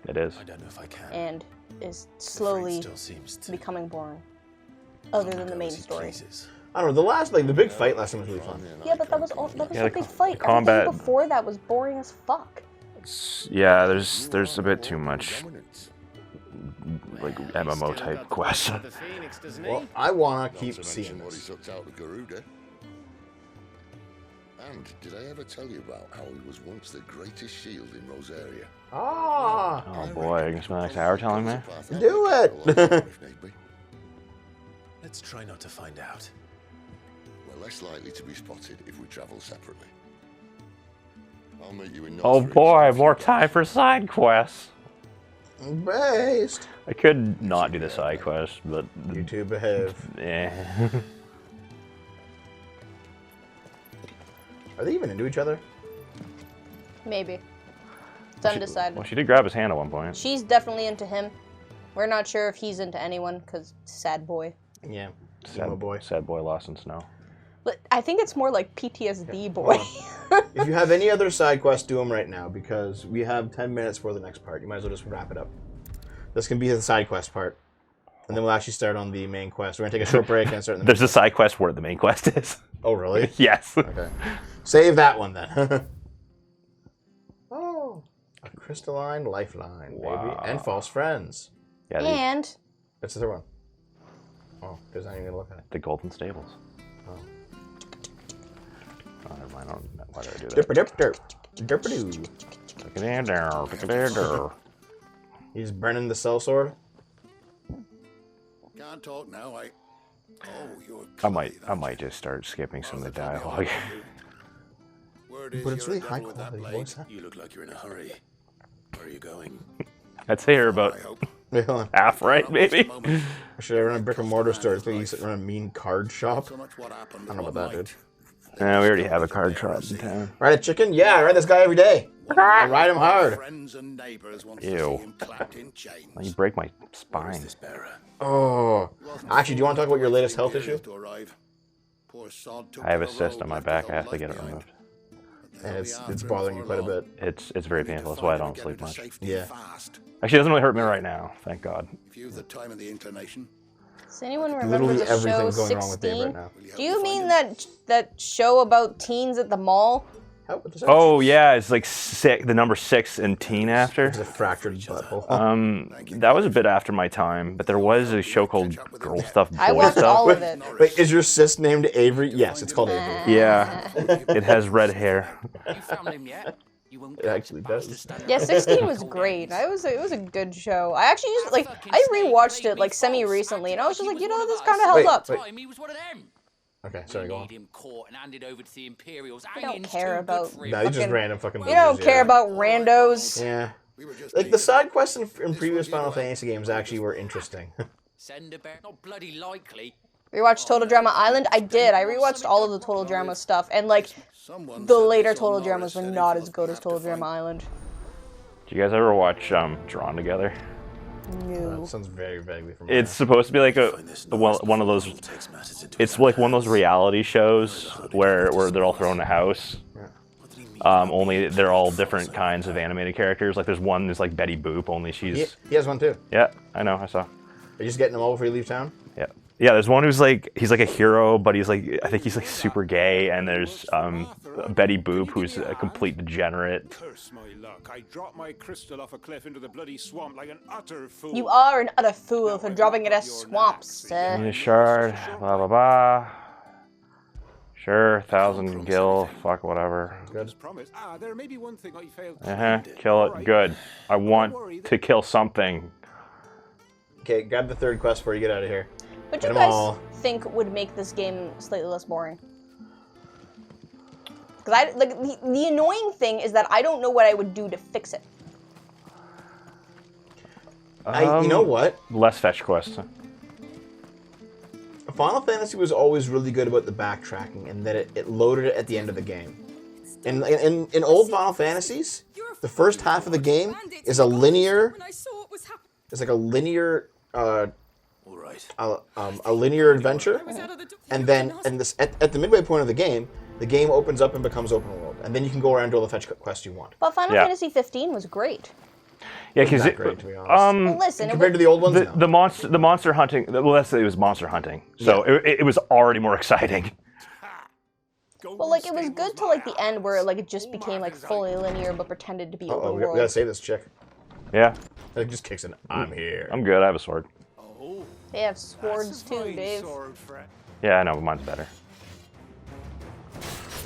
It is. I don't know if I can. And is slowly becoming boring. Other than the main story. I don't know. The big fight last time was really fun. Yeah, but that was Yeah, a big fight. the combat- Everything before that was boring as fuck. Yeah, there's a bit too much like MMO type quests. Well, I want to keep seeing What he this. sucked out of Garuda. And did I ever tell you about how he was once the greatest shield in Rosaria? Ah! Oh boy, you're gonna spend the next hour telling me? Do it! Let's try not to find out. We're less likely to be spotted if we travel separately. I'll meet you in Oh North boy, Ridge. more time for side quests. Based. I could not do the side quest, but You two behave. Yeah. Are they even into each other? Maybe. It's undecided. Well, she did grab his hand at one point. She's definitely into him. We're not sure if he's into anyone, because sad boy. Yeah. Sad boy. Sad boy lost in snow. But I think it's more like PTSD boy. If you have any other side quests, do them right now, because we have 10 minutes for the next part. You might as well just wrap it up. This can be the side quest part. And then we'll actually start on the main quest. We're going to take a short break and start the main There's a side quest where the main quest is. Oh, really? Yes. Okay. Save that one, then. Oh. A crystalline lifeline, baby. And false friends. Yeah. And... That's the third one. Oh, there's not even going to look at it. The Golden Stables. Oh. Oh, never mind. Why did I do that? Derp-a-derp-derp. Derp-a-doo. He's burning the sellsword. Can't talk now. I might just start skipping some of the dialogue. But it's really high quality voice. Huh? You look like you're in a hurry. Where are you going? I'd say you're about half right, maybe. Should I run a brick and mortar store? It's like you run a mean card shop. I don't know about that, dude. Yeah, we already have a card shop in town. Ride a chicken? Yeah, I ride this guy every day. I ride him hard. Ew. Well, you break my spine. Oh. Actually, do you want to talk about your latest health issue? I have a cyst on my back. I have to get it removed. And it's bothering you quite a bit. It's very painful. That's why I don't sleep much. Yeah. Actually, it doesn't really hurt me right now. Thank God. If you've the time and the inclination. Does anyone remember Literally the show everything's going 16? wrong with Dave right now. Do you mean that show about teens at the mall? Oh yeah, it's like the number 6 and teen after. It's a fractured butthole. That was a bit after my time, but there was a show called Girl Stuff, Boy I watched Stuff. all of it. Wait, is your sis named Avery? Yes, it's called Avery. Yeah, it has red hair. It actually does. Yeah, 16 was great. It was a good show. I actually I rewatched it like semi recently, and I was just like, this kind of held up. Okay, sorry, go on. I don't care about. No, these just random fucking. You don't care about randos. Yeah. Like the side quests in previous Final Fantasy games actually were interesting. Not bloody likely. Rewatched Total Drama Island? I did. I rewatched all of the Total Drama stuff, and like the later Total Dramas were not as good as Total Drama Island. Did you guys ever watch Drawn Together? No. That sounds very vaguely familiar. It's supposed to be like one of those. It's like one of those reality shows where they're all thrown in a house. Only they're all different kinds of animated characters. Like there's one who's like Betty Boop, only she's. He has one too. Yeah, I know. I saw. Are you just getting them all before you leave town? Yeah. Yeah, there's one who's like, he's like a hero, but he's like, I think he's like super gay, and there's Betty Boop, who's a complete degenerate. Curse my luck. I dropped my crystal off a cliff into the bloody swamp like an utter fool. You are an utter fool for dropping it as swamps, sir. Need a shard, blah blah blah. Sure, 1,000 gil, fuck whatever. Good. There may be one thing I failed. Kill it, good. I want to kill something. Okay, grab the third quest before you get out of here. What do you guys think would make this game slightly less boring? Because the annoying thing is that I don't know what I would do to fix it. You know what? Less fetch quests. Final Fantasy was always really good about the backtracking and that it loaded it at the end of the game. In old Final Fantasies, the first half of the game is a linear. It's like a linear. A linear adventure, and then at the midway point of the game opens up and becomes open world, and then you can go around and do all the fetch quests you want. But Final Fantasy 15 was great. Yeah, because great, to be honest. Well, listen, compared to the old ones, the monster hunting. Well, let's say it was monster hunting, so it was already more exciting. Well, like it was good till like the end where like it just became like fully linear but pretended to be open world. We gotta save this chick. Yeah. It just kicks in. I'm here. I'm good. I have a sword. They have swords too, Dave. Yeah, I know, but mine's better.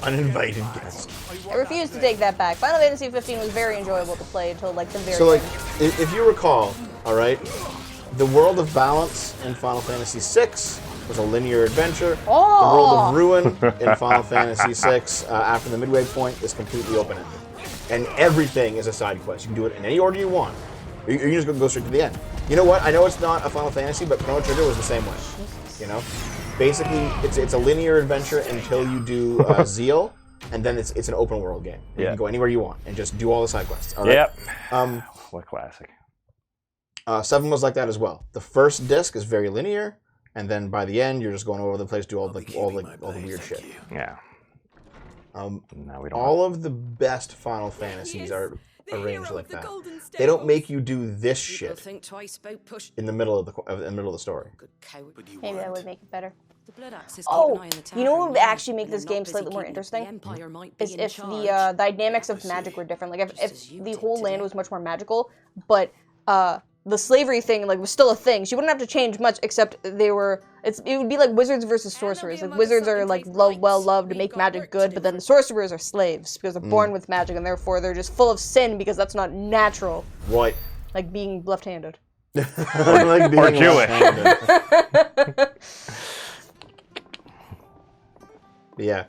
Uninvited guest. I refuse to take that back. Final Fantasy 15 was very enjoyable to play until like the very end. So like, if you recall, all right, the world of balance in Final Fantasy VI was a linear adventure. Oh! The world of ruin in Final Fantasy VI, after the midway point, is completely open-ended, and everything is a side quest. You can do it in any order you want. You can just go straight to the end. You know what? I know it's not a Final Fantasy, but Chrono Trigger was the same way. You know, basically it's a linear adventure until you do Zeal, and then it's an open world game. You can go anywhere you want and just do all the side quests. All right? Yep. What classic. 7 was like that as well. The first disc is very linear, and then by the end you're just going all over the place, do all the weird shit. Yeah. No, we don't. All of the best Final Fantasies are arranged like that. They don't make you do this shit in the middle of the story. Maybe that would make it better. Oh, you know what would actually make this game slightly more interesting? Is if the dynamics of magic were different. Like if the whole land was much more magical, but the slavery thing was still a thing. She wouldn't have to change much, except it would be like wizards versus sorcerers. Like wizards are well loved to make magic good, but then the sorcerers are slaves because they're born with magic and therefore they're just full of sin because that's not natural. Right. Like being left-handed. Like being or Jewish. Yeah,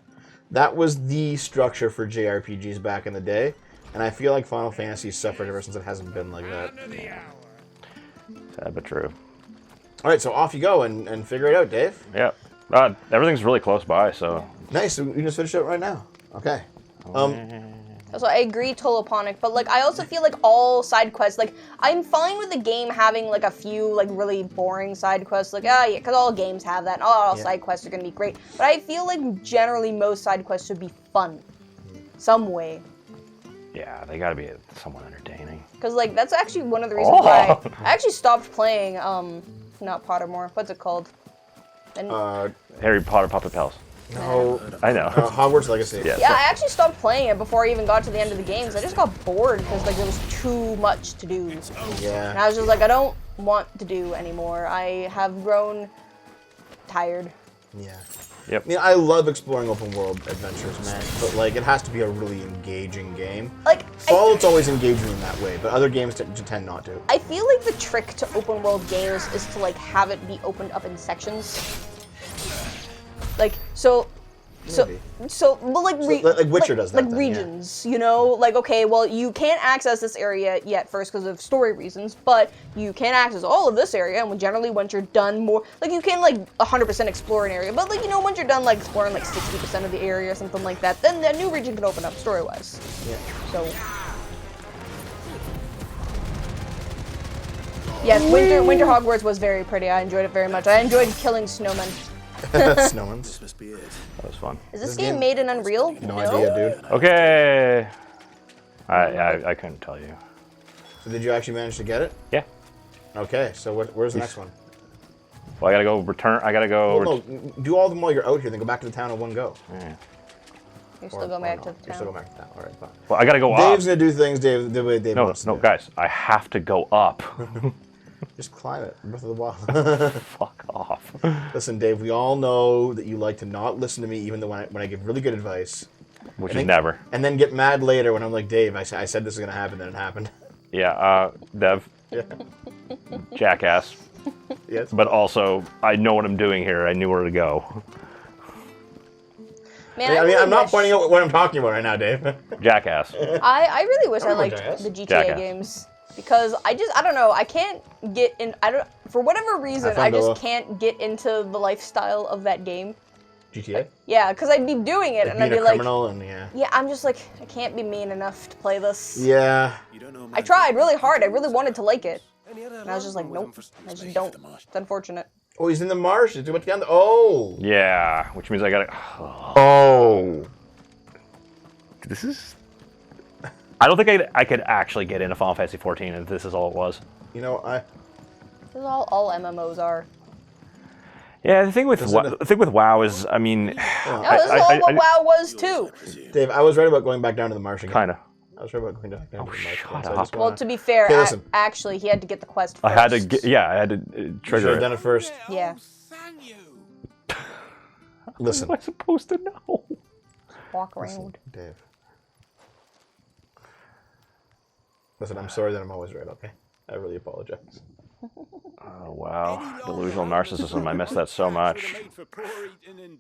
that was the structure for JRPGs back in the day, and I feel like Final Fantasy suffered ever since it hasn't been like that. Sad but true. All right, so off you go and figure it out, Dave. Yep. Everything's really close by, so. Nice. So we can just finish it right now. Okay. So I agree, Toloponic, but I also feel like all side quests, I'm fine with the game having a few really boring side quests, because all games have that. All side quests are gonna be great, but I feel like generally most side quests should be fun, some way. Yeah, they gotta be somewhat entertaining. Because that's actually one of the reasons why I actually stopped playing. Not Pottermore. What's it called? Harry Potter Puppet Pals. No, I know. Hogwarts Legacy. Yeah, I actually stopped playing it before I even got to the end of the games. I just got bored because there was too much to do. Yeah. And I was just I don't want to do anymore. I have grown tired. Yeah. Yep. I mean, I love exploring open world adventures, man, but it has to be a really engaging game. Fallout's always engaging in that way, but other games tend not to. I feel like the trick to open world games is to have it be opened up in sections. Like Witcher does that. Regions, okay, well, you can't access this area yet first because of story reasons, but you can access all of this area, and generally once you're done you can 100% explore an area, but once you're done exploring 60% of the area or something like that, then the new region can open up story-wise. Yeah. So. Yes, Winter Hogwarts was very pretty. I enjoyed it very much. I enjoyed killing snowmen. Snowmen. This must be it. That was fun. Is this game made in Unreal? No idea, dude. Okay. I couldn't tell you. So did you actually manage to get it? Yeah. Okay, so where's the next one? Well, I gotta go return. I gotta go. Well, no, do all of them while you're out here, then go back to the town in one go. Yeah. You're still going back to the town. You're still going back to the town. All right, fine. Well, I gotta go up. Dave's gonna do things the way Dave wants to do. Guys, I have to go up. Just climb it. Breath of the Wild. Fuck off. Listen, Dave, we all know that you like to not listen to me even though when I give really good advice. Which is never. And then get mad later when I'm like, Dave, I said this is going to happen, then it happened. Yeah, Dev. Yeah. Jackass. Yes. But also, I know what I'm doing here. I knew where to go. Man, I mean, I'm not pointing out what I'm talking about right now, Dave. Jackass. I really wish I liked Jackass. the GTA Jackass. games. Because I don't know, I can't get in, for whatever reason, I just can't get into the lifestyle of that game. GTA? Yeah, because I'd be doing it, and I'd be like, yeah, I'm just I can't be mean enough to play this. Yeah. I tried really hard, I really wanted to like it. And I was just like, nope, I just don't. It's unfortunate. Oh, he's in the marsh, he's too much down the, oh! Yeah, which means I gotta, oh. This is, I don't think I could actually get into Final Fantasy 14 if this is all it was. You know, This is all MMOs are. Yeah, the thing with WoW is, I mean, this is all what WoW was too. Dave, I was right about going back down to the marsh again. Kinda. I was right about going down to the marsh. Shut up. Well, to be fair, Okay, listen. actually, he had to get the quest first. I had to get, yeah, I had to trigger Should have it. done it first. Yeah. Listen. How am I supposed to know? Walk around. Dave. Listen, I'm sorry that I'm always right, okay? I really apologize. Oh, wow. Delusional narcissism. I miss that so much.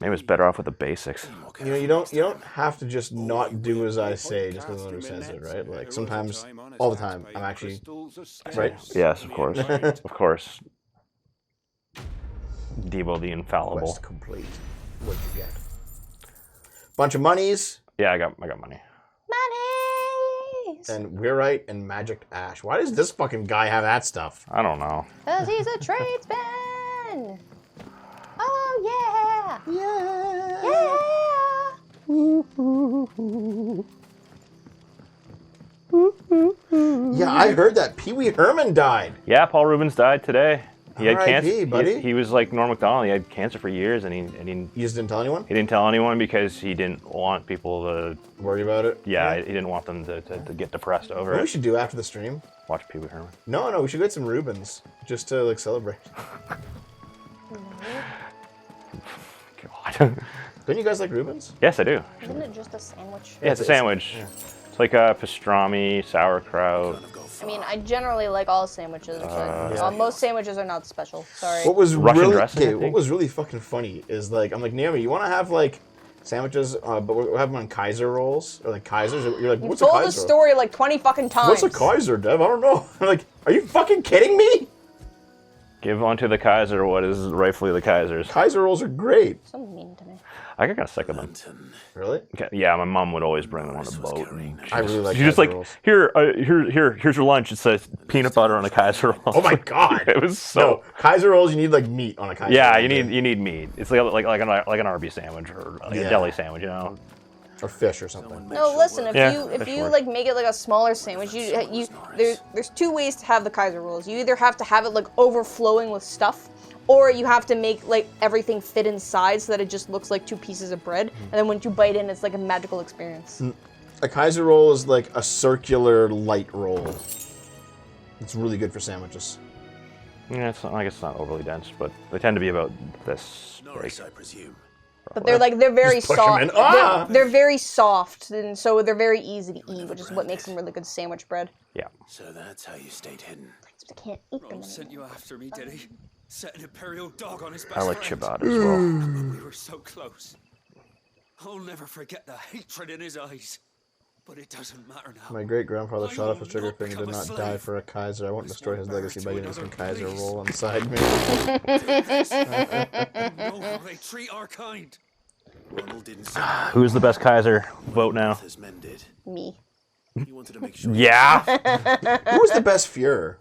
Maybe it's better off with the basics. You know, you don't have to just not do as I say just because no one understands it, right? Like sometimes, all the time, I'm actually right. Yes, of course, of course. Debo the infallible. Quest complete. What'd you get? Bunch of monies. Yeah, I got money. Money. And we're right and magic ash. Why does this fucking guy have that stuff? I don't know. Cause he's a tradesman. Oh yeah. Yeah. Yeah, I heard that Pee Wee Herman died. Yeah, Paul Rubens died today. He had R.I.P., cancer. buddy. He was like Norm Macdonald. He had cancer for years, and he You just didn't tell anyone? He didn't tell anyone because he didn't want people to worry about it. Yeah, he didn't want them to get depressed over What it. we should do after the stream? Watch Pee Wee Herman. No, we should get some Rubens just to like celebrate. God. Don't you guys like Rubens? Yes, I do. Isn't it just a sandwich? Yeah, it's a sandwich. Yeah. It's like pastrami, sauerkraut. I mean, I generally like all sandwiches, but most sandwiches are not special. Sorry. What was Russian really dressing, I what think? was really fucking funny is like I'm like Naomi, you want to have like sandwiches, but we'll have them on Kaiser rolls or like Kaisers. You're like, You what's a told Kaiser? the story like 20 fucking times. What's a Kaiser, Dev? I don't know. I'm like, are you fucking kidding me? Give unto the Kaiser what is rightfully the Kaiser's. Kaiser rolls are great. So mean to me. I got sick of them. Really? Okay, yeah, my mom would always bring them on the boat. I really like She's just Kaiser like, rolls. here's your lunch. It says peanut butter on a Kaiser roll. Oh my god! It was so. No, Kaiser rolls. You need like meat on a Kaiser. Yeah, roll, you dude. need meat. It's like an Arby's sandwich or like Yeah. a deli sandwich, you know. or fish or something. No, listen. If Yeah, you sure. like make it like a smaller sandwich, there's two ways to have the Kaiser rolls. You either have to have it like overflowing with stuff, or you have to make like everything fit inside so that it just looks like two pieces of bread, and then once you bite in, it's like a magical experience. A Kaiser roll is like a circular light roll. It's really good for sandwiches. Yeah, I guess it's not overly dense, but they tend to be about this big. Norris, I presume. But they're very Just push 'em soft. in. Ah! They're very soft, and so they're very easy to eat, which is what makes them really good sandwich bread. Yeah. So that's how you stayed hidden. I can't eat them Ron sent you anymore. after me, did he? Set an imperial dog on his best I like friend. ciabatta as well. We were so close. I'll never forget the hatred in his eyes. But it doesn't matter now. My great grandfather I shot off will his trigger not finger, did become a not die slave. for a Kaiser. I won't destroy his legacy by getting some Kaiser place. roll inside me. know how they treat our kind. Ronald didn't say Who's the best Kaiser? Vote now. as men did. Me. He wanted to make sure. Yeah. Who was the best Fuhrer?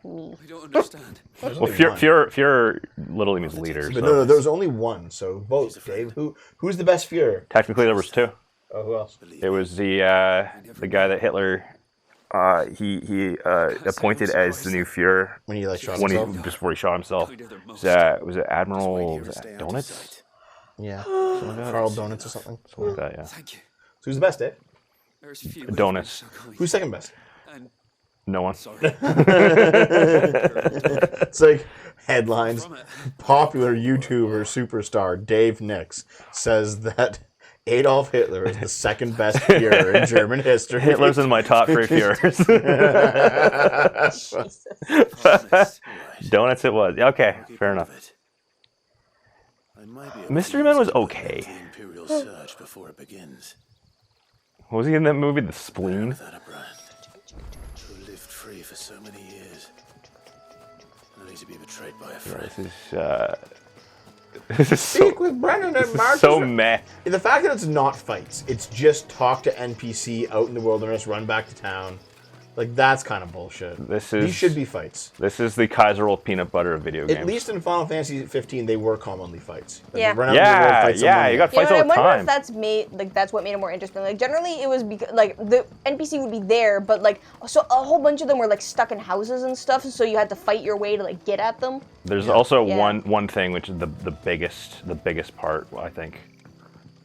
Me. I don't understand. There's Well, only one. Fuhrer literally means leader. But So. no, there was only one. So vote, Dave. Who's the best Fuhrer? Technically, there was two. Oh, who else? It was the guy that Hitler he appointed as the new Führer When he like shot when himself. just before he shot himself. Was it Admiral Donuts? Yeah. Carl Donuts or something. Something like that, yeah. Thank you. So who's the best, Dave? There's few Donuts. so kind. Who's second best? And No one. sorry. It's like headlines. From it. Popular YouTuber superstar Dave Nix says that Adolf Hitler is the second best Führer in German history. Hitler's in my top 3 Führers. Jesus. Donuts it was. Yeah, okay, fair enough. I might be able Mystery to Man use was it to okay. prevent the Imperial surge before it begins. Was he in that movie, The Spleen? Without a brand. Who lived free for so many years. Only to be betrayed by a friend. This is so, Speak with Brennan and Mark. so meh. The fact that it's not fights, it's just talk to NPC out in the wilderness, run back to town. Like, that's kind of bullshit. These should be fights. This is the Kaiser roll peanut butter of video games. At least in Final Fantasy 15, they were commonly fights. Like, Yeah. you run out into the world, fight someone. you got You know, fights I all the wonder time. if that's what made it more interesting. Like generally, it was because like the NPC would be there, but like so a whole bunch of them were like stuck in houses and stuff, so you had to fight your way to like get at them. There's also Yeah. one thing which is the biggest part, I think.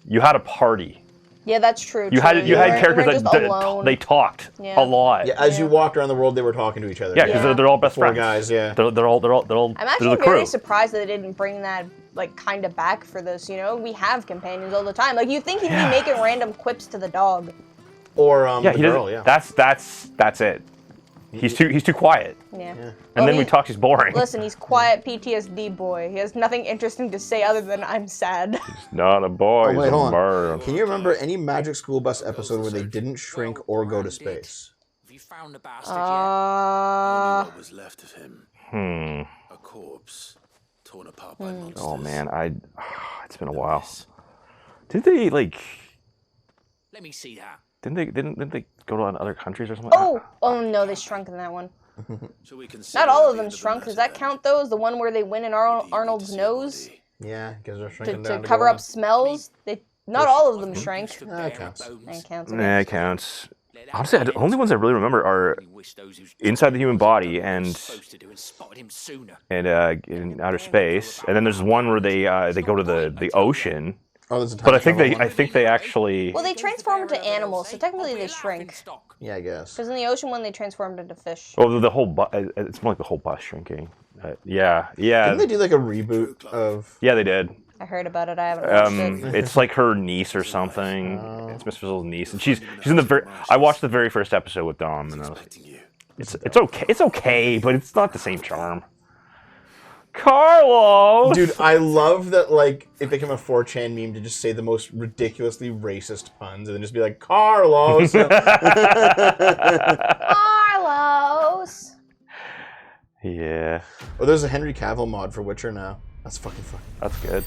You had a party. Yeah, that's true. You had characters just that alone. they talked Yeah. a lot. Yeah, as you walked around the world, they were talking to each other. Yeah, because they're all best Four friends. guys, yeah. They're all I'm they're actually the crew. very surprised that they didn't bring that like kind of back for this. You know, we have companions all the time. Like you'd think he'd be making random quips to the dog. Or Yeah, the he girl, doesn't. yeah. That's it. He's too quiet. Yeah. And then we talk, he's boring. Listen, he's quiet PTSD boy. He has nothing interesting to say other than I'm sad. He's not a boy, wait, he's hold a on. bird. Can you remember any Magic School Bus episode where they didn't shrink or go to space? Have you found the bastard yet? Only what was left of him. A corpse, torn apart by monsters. Oh man, it's been a while. Did they like? Let me see that. Didn't they go to other countries or something? Oh no, they shrunk in that one. Not all of them shrunk. Does that count though? Is the one where they win in Arnold's nose? Yeah, because they're shrinking To down cover go up smells? Not all of them shrank. That counts. That counts. Yeah, it counts. Honestly, the only ones I really remember are inside the human body and in outer space. And then there's one where they go to the ocean. Oh, there's a time but I travel think they actually. Well, they transform into animals, so technically they shrink. Yeah, I guess. Because in the ocean one, they transformed into fish. Oh, the whole it's more like the whole bus shrinking. Yeah. Didn't they do like a reboot of? Yeah, they did. I heard about it. I haven't watched it. It's like her niece or something. It's Miss Frizzle's niece, and she's in the very. I watched the very first episode with Dom, and I was like, it's okay. It's okay, but it's not the same charm. Carlos! Dude, I love that, like, it became a 4chan meme to just say the most ridiculously racist puns and then just be like, Carlos! Carlos! Yeah. Oh, there's a Henry Cavill mod for Witcher now. That's fucking fun. That's good.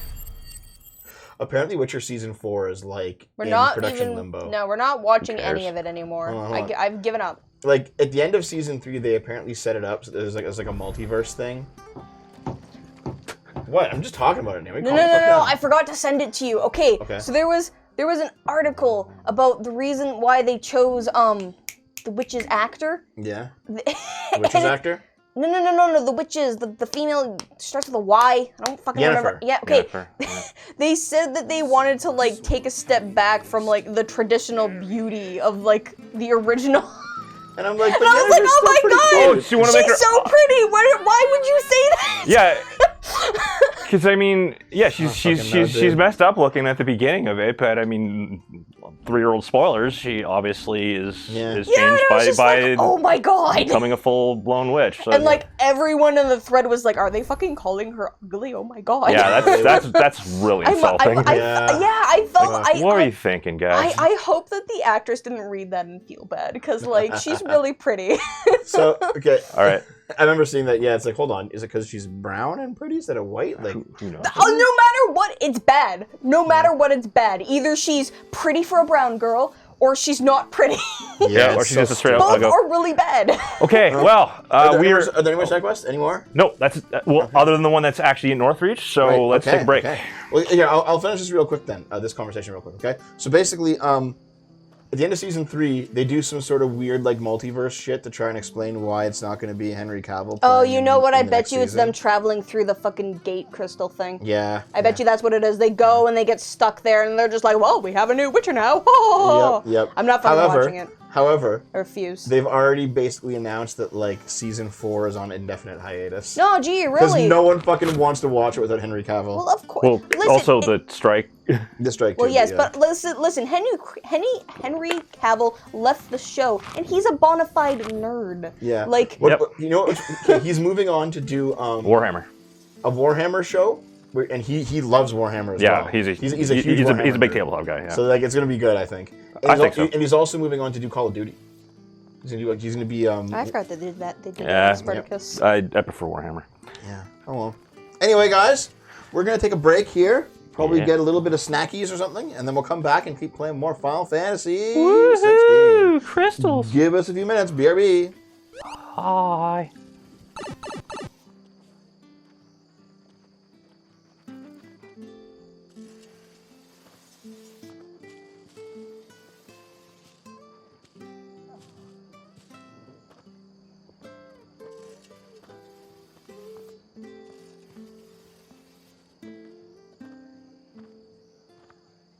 Apparently Witcher Season 4 is, like, We're in not production even, limbo. No, we're not watching any of it anymore. I've given up. Like, at the end of Season 3, they apparently set it up so there's like a multiverse thing. What? I'm just talking about it now. No, I forgot to send it to you. Okay. So there was an article about the reason why they chose the witch's actor. Yeah. The witch's actor? No, the witches, the female starts with a Y. I don't fucking remember. Yeah, okay. They said that they wanted to like take a step back from like the traditional beauty of like the original. And I'm like, and I was like, oh my god, she's so pretty. Why would you say that? Yeah, because I mean, yeah, she's messed up looking at the beginning of it, but I mean, 3-year-old spoilers. She obviously is changed by like, oh my god, becoming a full blown witch. So, and like everyone in the thread was like, are they fucking calling her ugly? Oh my god. Yeah, that's really insulting. I felt. Like, what are you thinking, guys? I hope that the actress didn't read that and feel bad because like she's really pretty. So okay, all right. I remember seeing that. Yeah, it's like, hold on, is it because she's brown and pretty instead of white? Like, who knows? Oh, no matter what, it's bad. No matter what, it's bad. Either she's pretty for a brown girl, or she's not pretty. Yeah, or she's just a straight up. Both are really bad. Okay, well, are there any more side quests? Any more? No, that's other than the one that's actually in Northreach. So let's take a break. Okay. Well, yeah, I'll finish this real quick then. This conversation real quick. Okay. So basically, at the end of Season 3, they do some sort of weird like multiverse shit to try and explain why it's not going to be Henry Cavill. Oh, you know what? I bet you it's them traveling through the fucking gate crystal thing. Yeah. I bet you that's what it is. They go and they get stuck there and they're just like, well, we have a new Witcher now. Yep. I'm not fucking watching it. However, I refuse. They've already basically announced that like Season 4 is on indefinite hiatus. No, gee, really? Because no one fucking wants to watch it without Henry Cavill. Well, of course. Well, listen, also the strike. The strike. Well, too, yes, yeah. but listen. Henry Cavill left the show, and he's a bona fide nerd. Yeah. Like, you know, okay, he's moving on to do Warhammer. A Warhammer show. And he loves Warhammer as well. Yeah, he's a huge he's a big tabletop guy. Yeah. So like it's gonna be good, I think. And I think so. And he's also moving on to do Call of Duty. He's gonna be. I forgot they did that. They did that with Spartacus. I prefer Warhammer. Yeah. Oh well. Anyway, guys, we're gonna take a break here. Probably get a little bit of snackies or something, and then we'll come back and keep playing more Final Fantasy 16. Crystals. Give us a few minutes. BRB. Hi.